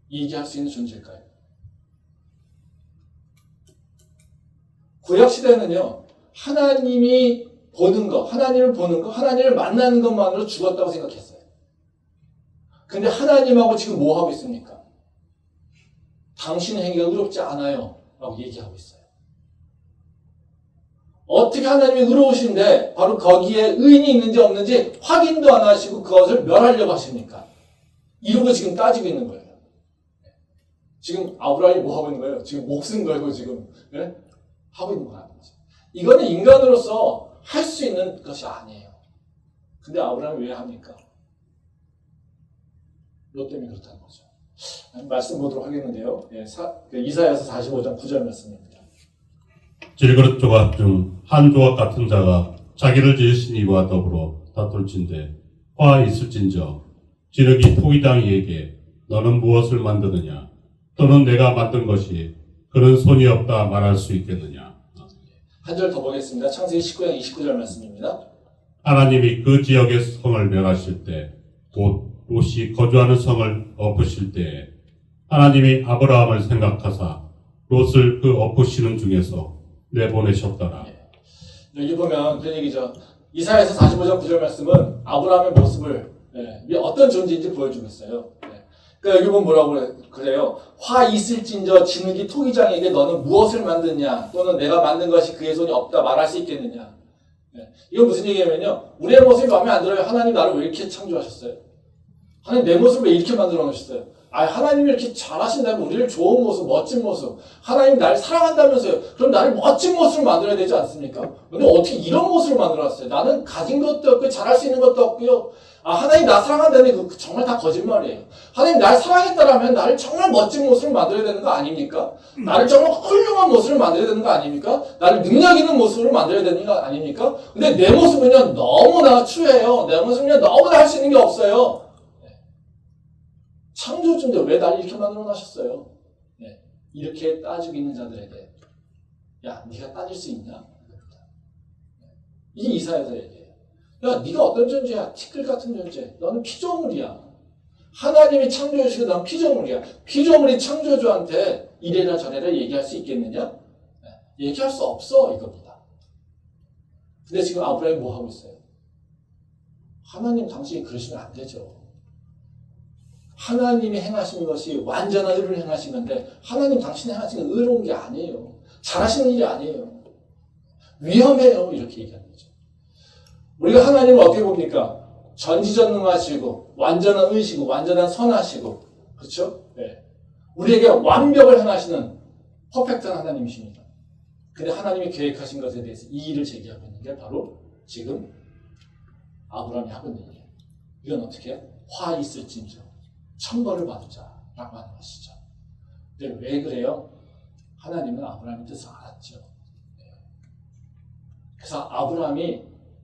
얘기할 수 있는 존재일까요? 구약시대는요, 하나님이 보는 거, 하나님을 보는 거, 하나님을 만나는 것만으로 죽었다고 생각했어요. 근데 하나님하고 지금 뭐 하고 있습니까? 당신의 행위가 의롭지 않아요. 라고 얘기하고 있어요. 어떻게 하나님이 의로우신데 바로 거기에 의인이 있는지 없는지 확인도 안 하시고 그것을 멸하려고 하십니까? 이러고 지금 따지고 있는 거예요. 지금 아브라함이 뭐 하고 있는 거예요? 지금 목숨 걸고 지금 하고 있는 거 아니죠. 이거는 인간으로서 할 수 있는 것이 아니에요. 근데 아브라함이 왜 합니까? 너 때문에 그렇다는 거죠. 말씀 보도록 하겠는데요. 이사야서 45장 9절 말씀입니다. 질그릇 조각 중 한 조각 같은 자가 자기를 지으신 이와 더불어 다툴진대 화 있을진저 지르기 토기장이에게 너는 무엇을 만드느냐 또는 내가 만든 것이 그런 손이 없다 말할 수 있겠느냐. 한 절 더 보겠습니다. 창세기 19장 29절 말씀입니다. 하나님이 그 지역의 성을 멸하실 때 곧 롯이 거주하는 성을 엎으실 때에 하나님이 아브라함을 생각하사 롯을 그 엎으시는 중에서 내보내셨더라. 여기 보면 그런 얘기죠. 이사야서 45장 9절 말씀은 아브라함의 모습을 어떤 존재인지 보여주고 있어요. 그러니까 여기 보면 뭐라고 그래요? 화 있을진저 지느기 토기장에게 너는 무엇을 만드냐 또는 내가 만든 것이 그의 손이 없다 말할 수 있겠느냐. 이건 무슨 얘기냐면요. 우리의 모습이 마음에 안 들어요. 하나님 나를 왜 이렇게 창조하셨어요? 하나님 내 모습을 왜 이렇게 만들어 놓으셨어요? 하나님이 이렇게 잘하신다면 우리를 좋은 모습, 멋진 모습, 하나님 나를 사랑한다면서요. 그럼 나를 멋진 모습으로 만들어야 되지 않습니까? 근데 어떻게 이런 모습을 만들어놨어요? 나는 가진 것도 없고 잘할 수 있는 것도 없고요. 하나님 나 사랑한다는 게 정말 다 거짓말이에요. 하나님 나를 사랑했다라면 나를 정말 멋진 모습을 만들어야 되는 거 아닙니까? 나를 정말 훌륭한 모습을 만들어야 되는 거 아닙니까? 나를 능력 있는 모습으로 만들어야 되는 거 아닙니까? 근데 내 모습은요 너무나 추해요. 내 모습은요 너무나 할 수 있는 게 없어요. 창조주인데 왜 나를 이렇게 만들어 놨었어요? 이렇게 따지고 있는 자들에게 야 네가 따질 수 있냐? 이게 이사야서 얘기예요. 야 네가 어떤 존재야? 티끌 같은 존재. 너는 피조물이야. 하나님이 창조주시고 넌 피조물이야. 피조물이 창조주한테 이래라 저래라 얘기할 수 있겠느냐? 얘기할 수 없어 이겁니다. 근데 지금 아브라함이 뭐 하고 있어요? 하나님 당신이 그러시면 안 되죠. 하나님이 행하신 것이 완전한 의를 행하신 건데 하나님 당신이 행하신 건 의로운 게 아니에요. 잘하시는 일이 아니에요. 위험해요. 이렇게 얘기하는 거죠. 우리가 하나님을 어떻게 봅니까? 전지전능하시고 완전한 의시고 완전한 선하시고 그렇죠? 우리에게 완벽을 행하시는 퍼펙트한 하나님이십니다. 근데 하나님이 계획하신 것에 대해서 이의를 제기하고 있는 게 바로 지금 아브라함이 하고 있는 일이에요. 이건 어떻게 해요? 화 있을진저 천벌을 받자라고 하는 것이죠. 근데 왜 그래요? 하나님은 아브라함의 뜻을 알았죠. 그래서 아브라함이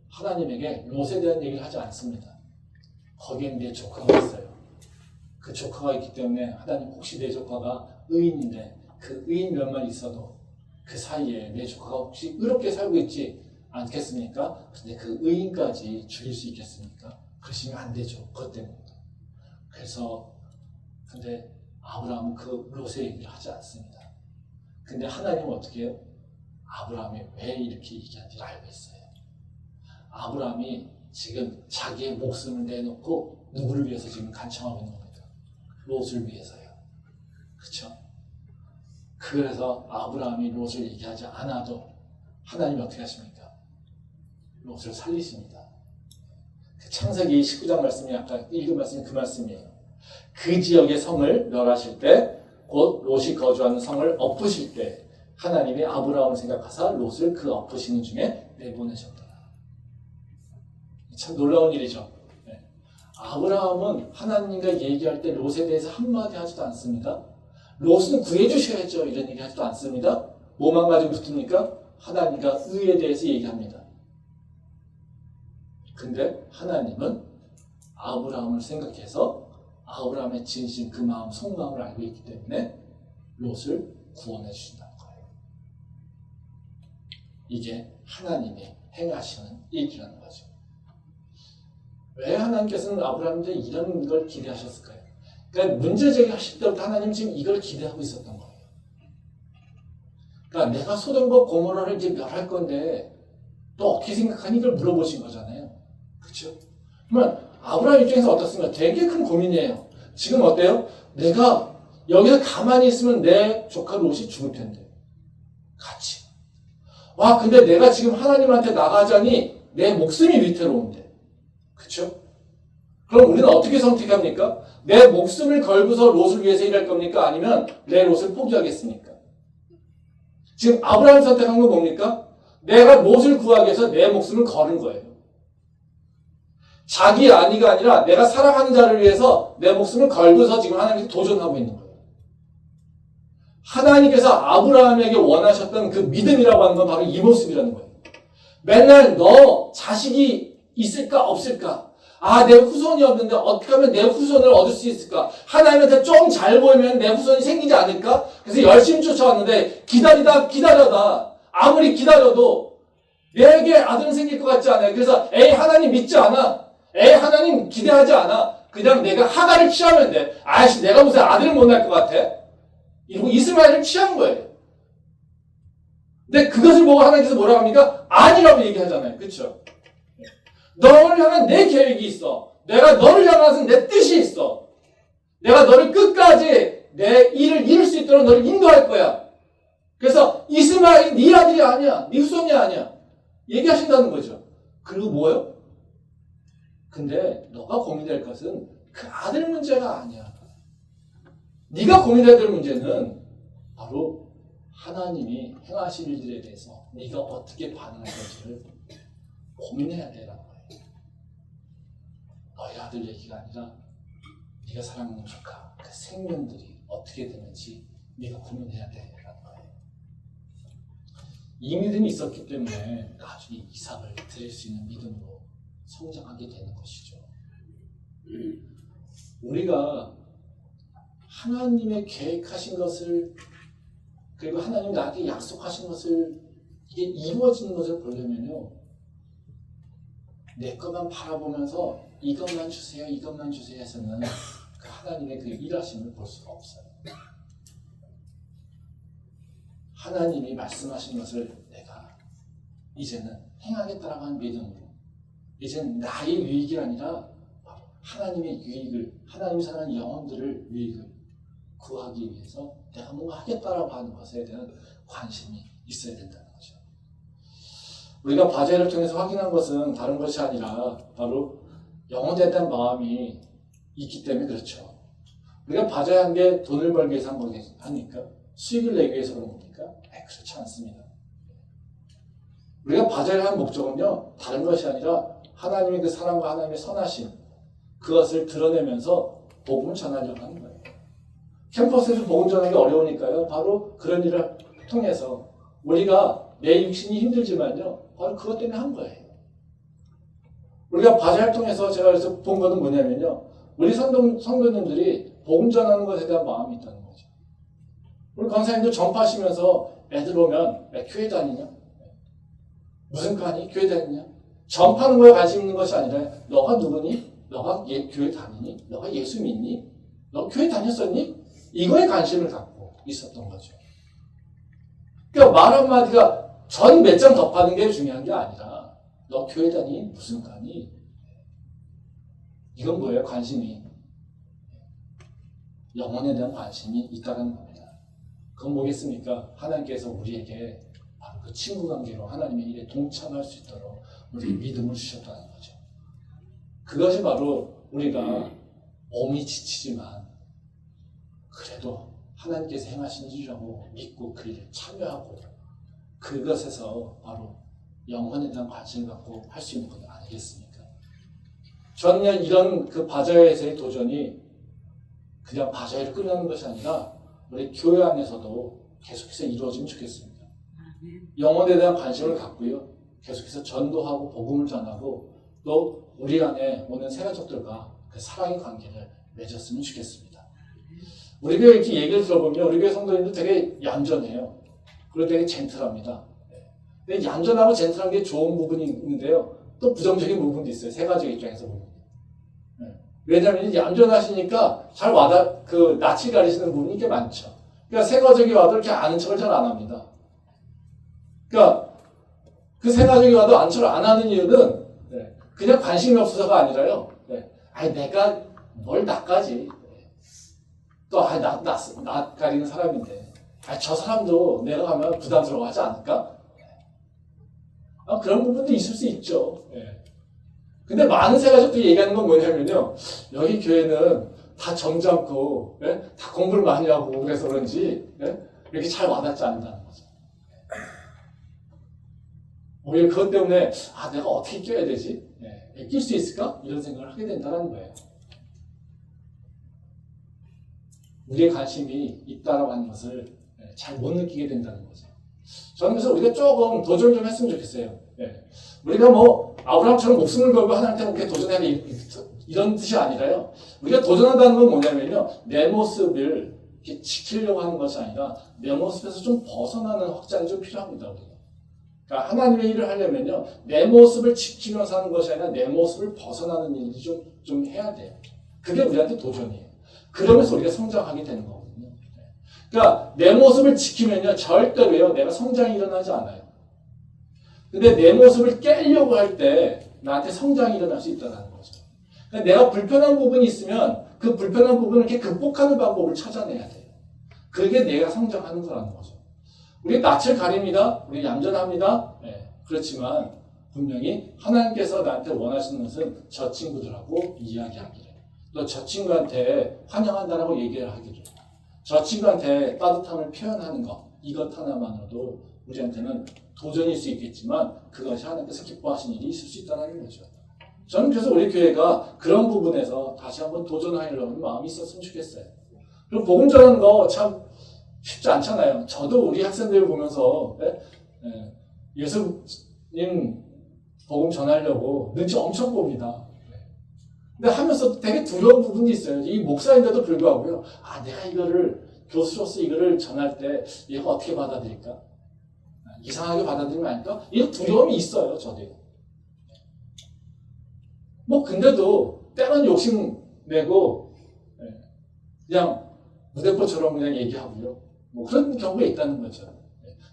하나님에게 롯에 대한 얘기를 하지 않습니다. 거기에 내 조카가 있어요. 그 조카가 있기 때문에 하나님 혹시 내 조카가 의인인데 그 의인 몇만 있어도 그 사이에 내 조카가 혹시 의롭게 살고 있지 않겠습니까? 근데 그 의인까지 죽일 수 있겠습니까? 그러시면 안 되죠. 그것 때문에. 그래서 근데 아브라함은 그 롯의 얘기를 하지 않습니다. 근데 하나님은 어떻게 해요? 아브라함이 왜 이렇게 얘기하는지를 알고 있어요. 아브라함이 지금 자기의 목숨을 내놓고 누구를 위해서 지금 간청하고 있는 겁니까? 롯을 위해서요. 그렇죠? 그래서 아브라함이 롯을 얘기하지 않아도 하나님이 어떻게 하십니까? 롯을 살리십니다. 창세기 19장 말씀이 아까 읽은 말씀이 그 말씀이에요. 그 지역의 성을 멸하실 때 곧 롯이 거주하는 성을 엎으실 때 하나님이 아브라함을 생각하사 롯을 그 엎으시는 중에 내보내셨다. 참 놀라운 일이죠. 아브라함은 하나님과 얘기할 때 롯에 대해서 한마디 하지도 않습니다. 롯은 구해주셔야죠. 이런 얘기 하지도 않습니다. 뭐만 가지고 붙습니까? 하나님과 의에 대해서 얘기합니다. 근데 하나님은 아브라함을 생각해서 아브라함의 진심, 그 마음, 속마음을 알고 있기 때문에 롯을 구원해 주신다는 거예요. 이게 하나님이 행하시는 일이라는 거죠. 왜 하나님께서는 아브라함한테 이런 걸 기대하셨을까요? 그러니까 문제 제기하실 때부터 하나님 지금 이걸 기대하고 있었던 거예요. 그러니까 내가 소돔과 고모라를 이제 멸할 건데 또 어떻게 생각하니? 이걸 물어보신 거잖아요. 그렇죠? 그러면 아브라함 입장에서 어떻습니까? 되게 큰 고민이에요. 지금 어때요? 내가 여기서 가만히 있으면 내 조카 롯이 죽을 텐데. 같이. 와, 근데 내가 지금 하나님한테 나가자니 내 목숨이 위태로운데. 그렇죠? 그럼 우리는 어떻게 선택합니까? 내 목숨을 걸고서 롯을 위해서 일할 겁니까? 아니면 내 롯을 포기하겠습니까? 지금 아브라함이 선택한 건 뭡니까? 내가 롯을 구하기 위해서 내 목숨을 거는 거예요. 자기 안위가 아니라 내가 사랑하는 자를 위해서 내 목숨을 걸고서 지금 하나님께 도전하고 있는 거예요. 하나님께서 아브라함에게 원하셨던 그 믿음이라고 하는 건 바로 이 모습이라는 거예요. 맨날 너 자식이 있을까 없을까? 내 후손이 없는데 어떻게 하면 내 후손을 얻을 수 있을까? 하나님한테 좀 잘 보이면 내 후손이 생기지 않을까? 그래서 열심히 쫓아왔는데 기다려다 아무리 기다려도 내게 아들은 생길 것 같지 않아요. 그래서 하나님 믿지 않아. 하나님 기대하지 않아. 그냥 내가 하나를 취하면 돼. 내가 무슨 아들을 못 낳을 것 같아? 이러고 이스마엘을 취한 거예요. 근데 그것을 보고 하나님께서 뭐라고 합니까? 아니라고 얘기하잖아요. 그렇죠? 너를 향한 내 계획이 있어. 내가 너를 향해서 내 뜻이 있어. 내가 너를 끝까지 내 일을 이룰 수 있도록 너를 인도할 거야. 그래서 이스마엘이 네 아들이 아니야. 네 후손이 아니야. 얘기하신다는 거죠. 그리고 뭐예요? 근데 너가 고민될 것은 그 아들 문제가 아니야. 네가 고민해야 될 문제는 바로 하나님이 행하실 일들에 대해서 네가 어떻게 반응할 건지를 고민해야 되라는 거예요. 너희 아들 얘기가 아니라 네가 사랑하는 조카, 그 생명들이 어떻게 되는지 네가 고민해야 되라는 거예요. 이 믿음이 있었기 때문에 나중에 이삭을 드릴 수 있는 믿음으로 성장하게 되는 것이죠. 우리가 하나님의 계획하신 것을, 그리고 하나님 나에게 약속하신 것을 이게 이루어지는 것을 보려면요, 내 것만 바라보면서 이것만 주세요, 이것만 주세요 해서는 그 하나님의 그 일하심을 볼 수가 없어요. 하나님이 말씀하신 것을 내가 이제는 행하겠다라고 하는 믿음으로, 이제는 나의 유익이 아니라 바로 하나님의 유익을, 하나님이 사랑하는 영혼들을 유익을 구하기 위해서 내가 뭔가 하겠다라고 하는 것에 대한 관심이 있어야 된다는 거죠. 우리가 바제를 통해서 확인한 것은 다른 것이 아니라 바로 영혼에 대한 마음이 있기 때문에 그렇죠. 우리가 바제한 게 돈을 벌기 위해서 한 거니까, 수익을 내기 위해서 그런 겁니까? 그렇지 않습니다. 우리가 바제를 한 목적은요, 다른 것이 아니라 하나님의 그 사랑과 하나님의 선하심, 그것을 드러내면서 복음을 전하려고 하는 거예요. 캠퍼스에서 복음 전하기 어려우니까요, 바로 그런 일을 통해서 우리가 내 육신이 힘들지만요, 바로 그것 때문에 한 거예요. 우리가 바제를 통해서 제가 그래서 본 것은 뭐냐면요, 우리 성도님들이 복음 전하는 것에 대한 마음이 있다는 거죠. 우리 강사님들 전파하시면서 애들 오면 왜 교회 다니냐? 무슨 과니? 교회 다니냐? 전파하는 거에 관심 있는 것이 아니라 너가 누구니? 너가 교회 다니니? 너가 예수 믿니? 너 교회 다녔었니? 이거에 관심을 갖고 있었던 거죠. 그러니까 말 한마디가 전 몇 장 덮하는 게 중요한 게 아니라 너 교회 다니? 무슨 과니? 이건 뭐예요? 관심이. 영혼에 대한 관심이 있다는 겁니다. 그건 뭐겠습니까? 하나님께서 우리에게 바로 그 친구 관계로 하나님의 일에 동참할 수 있도록 우리에게 믿음을 주셨다는 거죠. 그것이 바로 우리가 몸이 지치지만 그래도 하나님께서 행하신 일이라고 믿고 그 일에 참여하고 그것에서 바로 영혼에 대한 관심을 갖고 할 수 있는 것 아니겠습니까? 저는 이런 그 바자회에서의 도전이 그냥 바자회를 끝나는 것이 아니라 우리 교회 안에서도 계속해서 이루어지면 좋겠습니다. 영혼에 대한 관심을 갖고요, 계속해서 전도하고 복음을 전하고 또 우리 안에 오는 새가족들과 그 사랑의 관계를 맺었으면 좋겠습니다. 우리 교회 이렇게 얘기를 들어보면 우리 교회 성도님들 되게 얌전해요. 그리고 되게 젠틀합니다. 근데 얌전하고 젠틀한 게 좋은 부분이 있는데요, 또 부정적인 부분도 있어요. 새가족 입장에서 보면. 왜냐하면 얌전하시니까 잘 낯을 가리시는 부분이 꽤 많죠. 그러니까 새가족이 와도 이렇게 아는 척을 잘 안 합니다. 그러니까 그 새가족이 와도 아는 척을 안 하는 이유는 그냥 관심이 없어서가 아니라요. 내가 뭘 나까지. 또 낯 가리는 사람인데 저 사람도 내가 가면 부담스러워하지 않을까? 그런 부분도 있을 수 있죠. 근데 많은 새가족들이 얘기하는 건 뭐냐면요, 여기 교회는 다 점잖고 다 공부를 많이 하고 그래서 그런지 이렇게 잘 와닿지 않는다는 거죠. 오히려 그것 때문에 내가 어떻게 껴야 되지? 낄 수 있을까? 이런 생각을 하게 된다는 거예요. 우리의 관심이 있다라고 하는 것을 잘 못 느끼게 된다는 거죠. 저는 그래서 우리가 조금 도전 좀 했으면 좋겠어요. 우리가 뭐 아브라함처럼 목숨을 걸고 하나님한테 그렇게 도전해야 돼 이런 뜻이 아니라요. 우리가 도전한다는 건 뭐냐면요, 내 모습을 이렇게 지키려고 하는 것이 아니라 내 모습에서 좀 벗어나는 확장이 좀 필요합니다. 우리가. 그러니까 하나님의 일을 하려면요, 내 모습을 지키면서 하는 것이 아니라 내 모습을 벗어나는 일을 좀 해야 돼요. 그게 우리한테 도전이에요. 그러면서 우리가 성장하게 되는 거거든요. 그러니까 내 모습을 지키면요, 절대로요, 내가 성장이 일어나지 않아요. 근데 내 모습을 깨려고 할 때 나한테 성장이 일어날 수 있다는 거죠. 그러니까 내가 불편한 부분이 있으면 그 불편한 부분을 이렇게 극복하는 방법을 찾아내야 돼요. 그게 내가 성장하는 거라는 거죠. 우리 낯을 가립니다. 우리 얌전합니다. 그렇지만 분명히 하나님께서 나한테 원하시는 것은 저 친구들하고 이야기하기를, 또 저 친구한테 환영한다라고 얘기를 하기를, 저 친구한테 따뜻함을 표현하는 것, 이것 하나만으로도 우리한테는 도전일 수 있겠지만 그것이 하나님께서 기뻐하시는 일이 있을 수 있다는 거죠. 저는 그래서 우리 교회가 그런 부분에서 다시 한번 도전하려는 마음이 있었으면 좋겠어요. 그리고 복음 전하는 거 참 쉽지 않잖아요. 저도 우리 학생들 보면서 예수님 복음 전하려고 눈치 엄청 봅니다. 근데 하면서 되게 두려운 부분이 있어요. 이 목사인데도 불구하고요. 내가 이거를 교수로서 이거를 전할 때 얘가 어떻게 받아들일까? 이상하게 받아들이면 아닐까? 이런 두려움이 있어요. 저도요. 근데도 때론 욕심내고 그냥 무대포처럼 그냥 얘기하고요. 그런 경우가 있다는 거죠.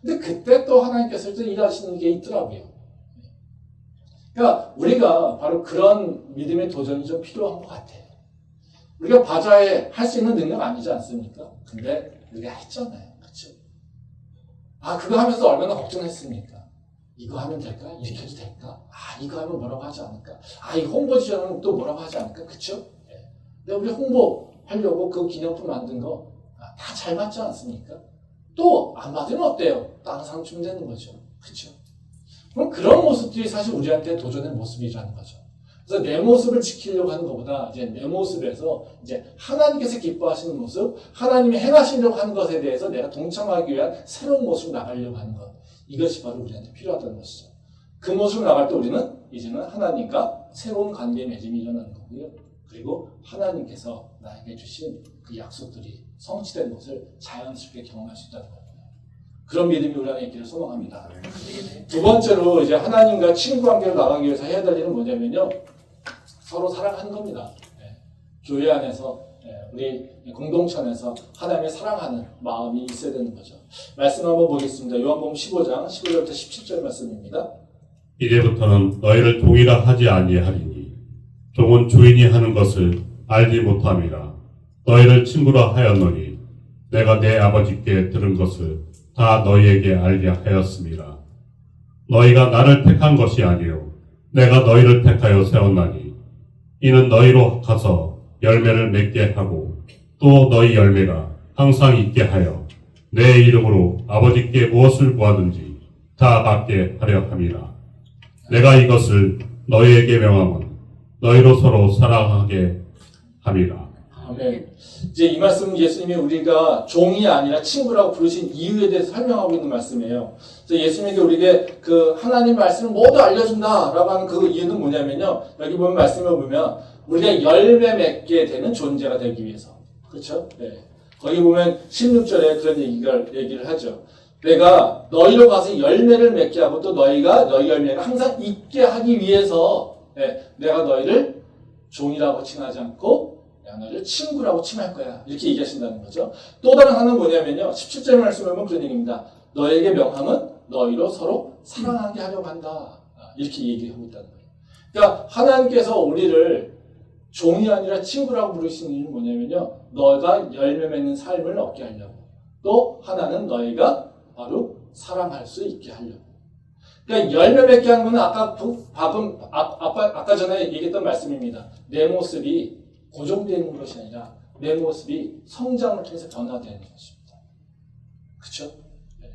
근데 그때 또 하나님께서 또 일하시는 게 있더라고요. 그러니까 우리가 바로 그런 믿음의 도전이 좀 필요한 것 같아요. 우리가 바자회 할 수 있는 능력 아니지 않습니까? 근데 우리가 했잖아요. 그렇죠? 그거 하면서 얼마나 걱정했습니까? 이거 하면 될까? 이렇게 해도 될까? 이거 하면 뭐라고 하지 않을까? 이거 홍보 지원은 또 뭐라고 하지 않을까? 그렇죠? 근데 우리 홍보하려고 그 기념품 만든 거 다 잘 맞지 않습니까? 또 안 받으면 어때요? 다른 사람 주면 되는 거죠. 그렇죠? 그럼 그런 모습들이 사실 우리한테 도전의 모습이라는 거죠. 그래서 내 모습을 지키려고 하는 것보다 이제 내 모습에서 이제 하나님께서 기뻐하시는 모습, 하나님이 행하시려고 하는 것에 대해서 내가 동참하기 위한 새로운 모습으로 나가려고 하는 것. 이것이 바로 우리한테 필요하다는 것이죠. 그 모습으로 나갈 때 우리는 이제는 하나님과 새로운 관계 맺음이 일어나는 거고요. 그리고 하나님께서 나에게 주신 그 약속들이 성취된 것을 자연스럽게 경험할 수 있다는 거예요. 그런 믿음이 우리 안에 있기를 소망합니다. 두 번째로 이제 하나님과 친구 관계로 나가기 위해서 해야 될 일은 뭐냐면요. 서로 사랑하는 겁니다. 교회 안에서 우리 공동체 안에서 하나님을 사랑하는 마음이 있어야 되는 거죠. 말씀 한번 보겠습니다. 요한복음 15장 15절부터 17절 말씀입니다. 이제부터는 너희를 종이라 하지 아니하리니 종은 주인이 하는 것을 알지 못함이라. 너희를 친구라 하였노니 내가 내 아버지께 들은 것을 다 너희에게 알게 하였습니다. 너희가 나를 택한 것이 아니요 내가 너희를 택하여 세웠나니 이는 너희로 가서 열매를 맺게 하고 또 너희 열매가 항상 있게 하여 내 이름으로 아버지께 무엇을 구하든지 다 받게 하려 함이라. 내가 이것을 너희에게 명함은 너희로 서로 사랑하게 함이라. 아멘. 이제 이 말씀은 예수님이 우리가 종이 아니라 친구라고 부르신 이유에 대해서 설명하고 있는 말씀이에요. 그래서 예수님에게 우리에게 그 하나님 말씀을 모두 알려준다라고 하는 그 이유는 뭐냐면요. 여기 보면 말씀을 보면 우리가 열매 맺게 되는 존재가 되기 위해서. 그렇죠? 네. 거기 보면 16절에 그런 얘기를 하죠. 내가 너희로 가서 열매를 맺게 하고 또 너희가 너희 열매가 항상 있게 하기 위해서 내가 너희를 종이라고 칭하지 않고 내가 너희를 친구라고 칭할 거야. 이렇게 얘기하신다는 거죠. 또 다른 하나는 뭐냐면요. 17절 말씀을 보면 그런 얘기입니다. 너에게 명함은 너희로 서로 사랑하게 하려고 한다. 이렇게 얘기하고 있다는 거예요. 그러니까 하나님께서 우리를 종이 아니라 친구라고 부르시는 이유는 뭐냐면요. 너가 열매 맺는 삶을 얻게 하려고. 또 하나는 너희가 바로 사랑할 수 있게 하려고. 그러니까 열매 맺게 하는 것은 아까 전에 얘기했던 말씀입니다. 내 모습이 고정되는 것이 아니라 내 모습이 성장을 통해서 변화되는 것입니다. 그렇죠? 네.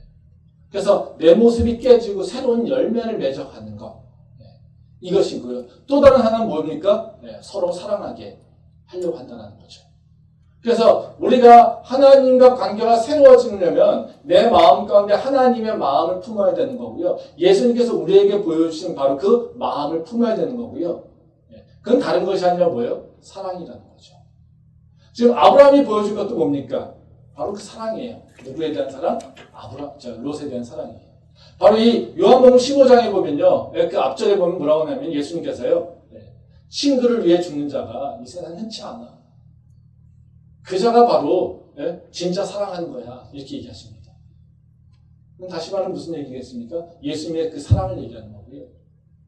그래서 내 모습이 깨지고 새로운 열매를 맺어가는 것. 이것이고요. 또 다른 하나는 뭡니까? 서로 사랑하게 하려고 한다는 거죠. 그래서 우리가 하나님과 관계가 새로워지려면 내 마음 가운데 하나님의 마음을 품어야 되는 거고요. 예수님께서 우리에게 보여주신 바로 그 마음을 품어야 되는 거고요. 그건 다른 것이 아니라 뭐예요? 사랑이라는 거죠. 지금 아브라함이 보여준 것도 뭡니까? 바로 그 사랑이에요. 누구에 대한 사랑? 롯에 대한 사랑이에요. 바로 이 요한복음 15장에 보면요. 그 앞절에 보면 뭐라고 하냐면 예수님께서요. 친구를 위해 죽는 자가 이 세상에 흔치 않아. 그 자가 바로 진짜 사랑하는 거야. 이렇게 얘기하십니다. 그럼 다시 말하면 무슨 얘기겠습니까? 예수님의 그 사랑을 얘기하는 거고요.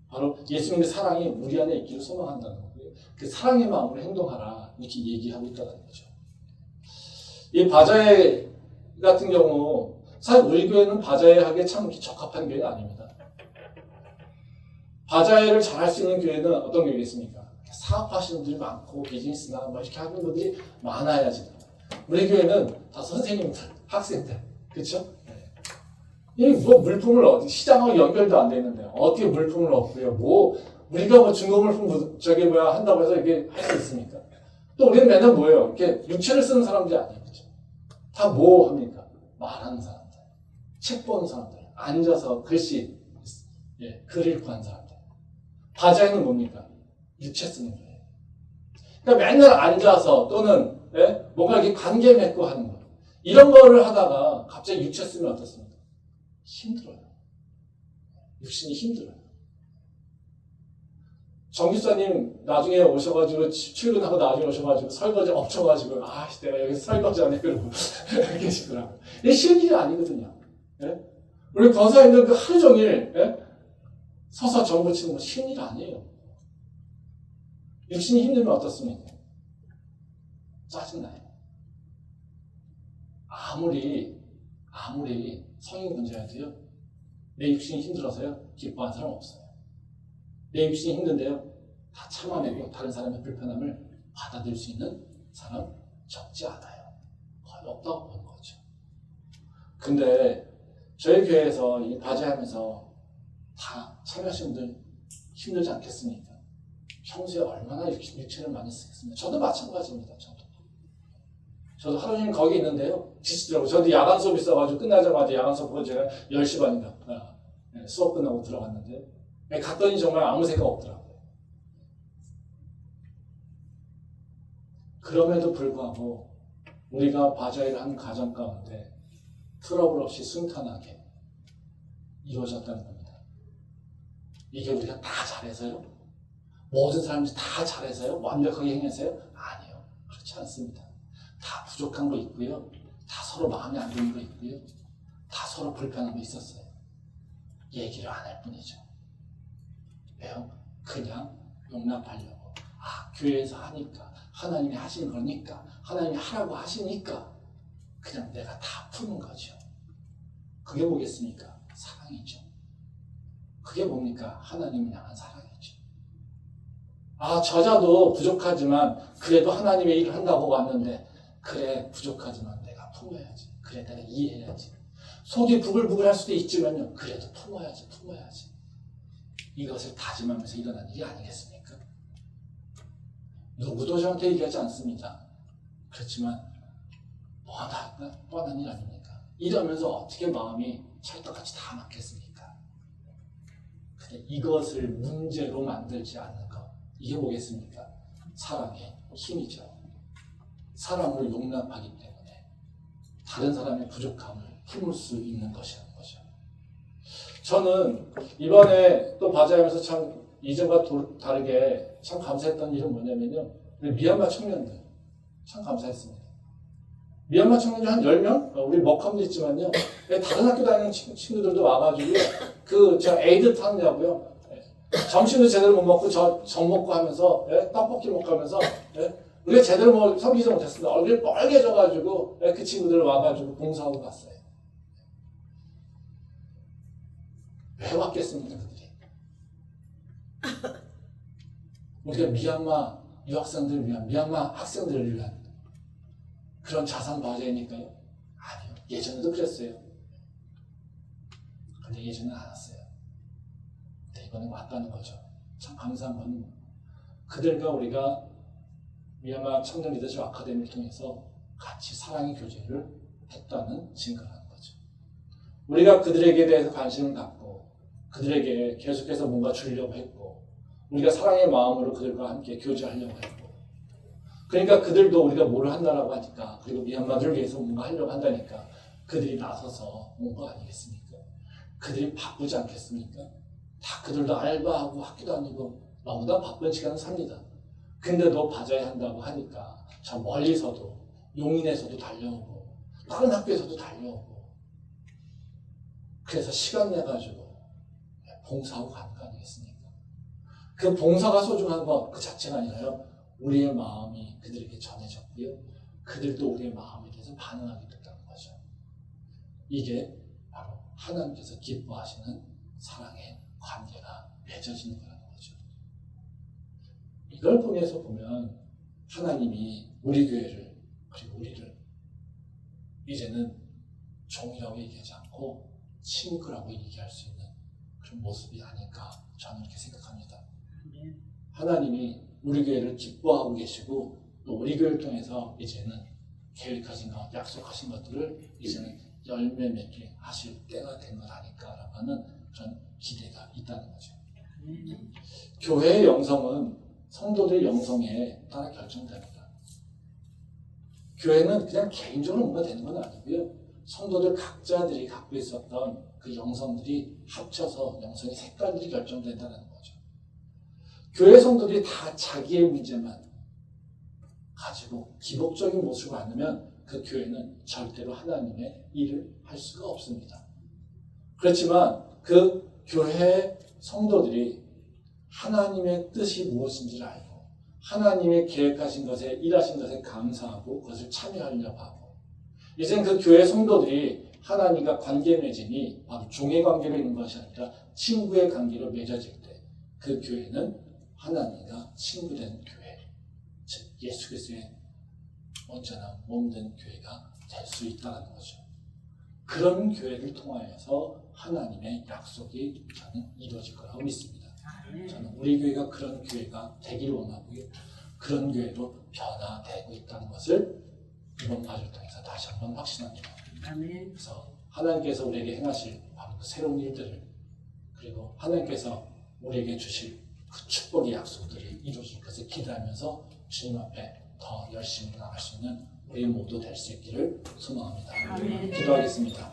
바로 예수님의 사랑이 우리 안에 있기를 소망한다는 거고요. 그 사랑의 마음으로 행동하라. 이렇게 얘기하고 있다는 거죠. 이 바자회 같은 경우 사실 우리 교회는 바자회하기에 참 적합한 교회는 아닙니다. 바자회를 잘할 수 있는 교회는 어떤 교회겠습니까? 사업하시는 분들이 많고 비즈니스나 뭐 이렇게 하는 분들이 많아야지. 우리 교회는 다 선생님들, 학생들, 그렇죠? 이뭐 물품을 시장하고 연결도 안 돼 있는데 어떻게 물품을 얻고요? 뭐 우리가 뭐 중고물품 한다고 해서 이게 할 수 있습니까? 또 우리는 맨날 뭐예요? 이렇게 육체를 쓰는 사람들이 아니에요, 그렇죠? 다 뭐 합니까? 말하는 사람들, 책 보는 사람들, 앉아서 글씨, 글 읽고 하는 사람들. 바자회는 뭡니까? 육체 쓰는 거예요. 그러니까 맨날 앉아서 또는 뭔가 이렇게 관계 맺고 하는 거. 이런 거를 하다가 갑자기 육체 쓰면 어떻습니까? 힘들어요. 육신이 힘들어요. 정기사님 나중에 오셔가지고 출근하고 나중에 오셔가지고 설거지 엄청 가지고 내가 여기서 설거지 안 해 그러고 계시더라고요. 이게 쉬운 일이 아니거든요. 우리 권사님들 그 하루 종일 서서 정부 치는 거 쉬운 일 아니에요. 육신이 힘들면 어떻습니까? 짜증나요. 아무리 성인군자여도요, 내 육신이 힘들어서요, 기뻐하는 사람 없어요. 내 육신이 힘든데요, 다 참아내고 다른 사람의 불편함을 받아들일 수 있는 사람 적지 않아요. 거의 없다고 보는 거죠. 근데 저희 교회에서 이 바제하면서 다 참여하신 분들 힘들지 않겠습니까? 평소에 얼마나 육체를 많이 쓰겠습니까? 저도 마찬가지입니다. 저도 하루 종일 거기 있는데요. 지치더라고요. 저도 야간 수업 있어가지고 끝나자마자 야간 수업 보고 제가 10시 반인가 수업 끝나고 들어갔는데 갔더니 정말 아무 생각 없더라고요. 그럼에도 불구하고 우리가 바자회를 하는 가정 가운데 트러블 없이 순탄하게 이루어졌다는 겁니다. 이게 우리가 다 잘해서요? 모든 사람들이 다 잘해서요? 완벽하게 행해서요? 아니요. 그렇지 않습니다. 다 부족한 거 있고요. 다 서로 마음에 안 드는 거 있고요. 다 서로 불편한 거 있었어요. 얘기를 안 할 뿐이죠. 왜요? 그냥 용납하려고. 교회에서 하니까, 하나님이 하시는 거니까, 하나님이 하라고 하시니까 그냥 내가 다 푸는 거죠. 그게 뭐겠습니까? 사랑이죠. 그게 뭡니까? 하나님을 향한 사랑이죠. 저자도 부족하지만 그래도 하나님의 일을 한다고 왔는데 그래, 부족하지만 내가 품어야지. 그래, 내가 이해해야지. 속이 부글부글 할 수도 있지만요, 그래도 품어야지. 이것을 다짐하면서 일어난 일이 아니겠습니까? 누구도 저한테 얘기하지 않습니다. 그렇지만 뻔한 일 아닙니까? 이러면서 어떻게 마음이 찰떡같이 다 맞겠습니까? 근데 이것을 문제로 만들지 않는 것, 이게 뭐겠습니까? 사랑의 힘이죠. 사랑을 용납하기 때문에 다른 사람의 부족함을 품을 수 있는 것이라는 거죠. 저는 이번에 또 바자회하면서 참 이전과 다르게 참 감사했던 일은 뭐냐면요, 미얀마 청년들 참 감사했습니다. 미얀마 청년들 한 10명? 우리 먹함도 있지만요, 다른 학교 다니는 친구들도 와가지고 에이드 타느냐고요, 점심도 제대로 못 먹고 전 먹고 하면서 떡볶이 먹고 하면서 우리가 제대로 섬기지 못했습니다. 얼굴이 빨개져가지고 그 친구들 와가지고 봉사하고 갔어요. 왜 왔겠습니까, 그들이? 우리가 미얀마 유학생들을 위한, 미얀마 학생들을 위한 그런 자선 바자회니까요? 아니요. 예전에도 그랬어요. 근데 예전에는 안 왔어요. 근데 이번에 왔다는 거죠. 참 감사한 건 그들과 우리가 미얀마 청년 리더십 아카데미를 통해서 같이 사랑의 교제를 했다는 증거라는 거죠. 우리가 그들에게 대해서 관심을 갖고 그들에게 계속해서 뭔가 주려고 했고, 우리가 사랑의 마음으로 그들과 함께 교제하려고 했고, 그러니까 그들도 우리가 뭘 한다라고 하니까, 그리고 미얀마를 위해서 뭔가 하려고 한다니까 그들이 나서서 온 거 아니겠습니까? 그들이 바쁘지 않겠습니까? 다 그들도 알바하고 학교 다니고 너무나 바쁜 시간을 삽니다. 근데도 바자회 한다고 하니까 저 멀리서도, 용인에서도 달려오고 다른 학교에서도 달려오고, 그래서 시간 내가지고 봉사하고 가는 거 아니겠습니까? 그 봉사가 소중한 것 그 자체가 아니라요, 우리의 마음이 그들에게 전해졌고요, 그들도 우리의 마음에 대해서 반응하게 됐다는 거죠. 이게 바로 하나님께서 기뻐하시는 사랑의 관계가 맺어지는 거라는 거죠. 이걸 통해서 보면 하나님이 우리 교회를 그리고 우리를 이제는 종이라고 얘기하지 않고 친구라고 얘기할 수 있는 그런 모습이 아닐까 저는 이렇게 생각합니다. 하나님이 우리 교회를 기뻐하고 계시고 또 우리 교회를 통해서 이제는 계획하신 것, 약속하신 것들을 이제는 열매 맺게 하실 때가 된 것 아닐까라고 하는 그런 기대가 있다는 거죠. 교회의 영성은 성도들의 영성에 따라 결정됩니다. 교회는 그냥 개인적으로 뭔가 되는 건 아니고요. 성도들 각자들이 갖고 있었던 그 영성들이 합쳐서 영성의 색깔들이 결정된다는 거죠. 교회 성도들이 다 자기의 문제만 가지고 기복적인 모습을 않으면 그 교회는 절대로 하나님의 일을 할 수가 없습니다. 그렇지만 그 교회 성도들이 하나님의 뜻이 무엇인지를 알고 하나님의 계획하신 것에 일하신 것에 감사하고 그것을 참여하려고 하고 이젠 그 교회 성도들이 하나님과 관계 맺음이 바로 종의 관계로 있는 것이 아니라 친구의 관계로 맺어질 때 그 교회는 하나님과 친구된 교회, 즉 예수 그리스도의 온전한 몸된 교회가 될 수 있다는 거죠. 그런 교회를 통하여서 하나님의 약속이 저는 이루어질 거라고 믿습니다. 저는 우리 교회가 그런 교회가 되기를 원하고요. 그런 교회로 변화되고 있다는 것을 이번 파주를 통해서 다시 한번 확신합니다. 그래서 하나님께서 우리에게 행하실 바로 그 새로운 일들을 그리고 하나님께서 우리에게 주실 그 축복의 약속들이 이루어질 것을 기대하면서 주님 앞에 더 열심히 나갈 수 있는 우리 모두 될 수 있기를 소망합니다. 기도하겠습니다.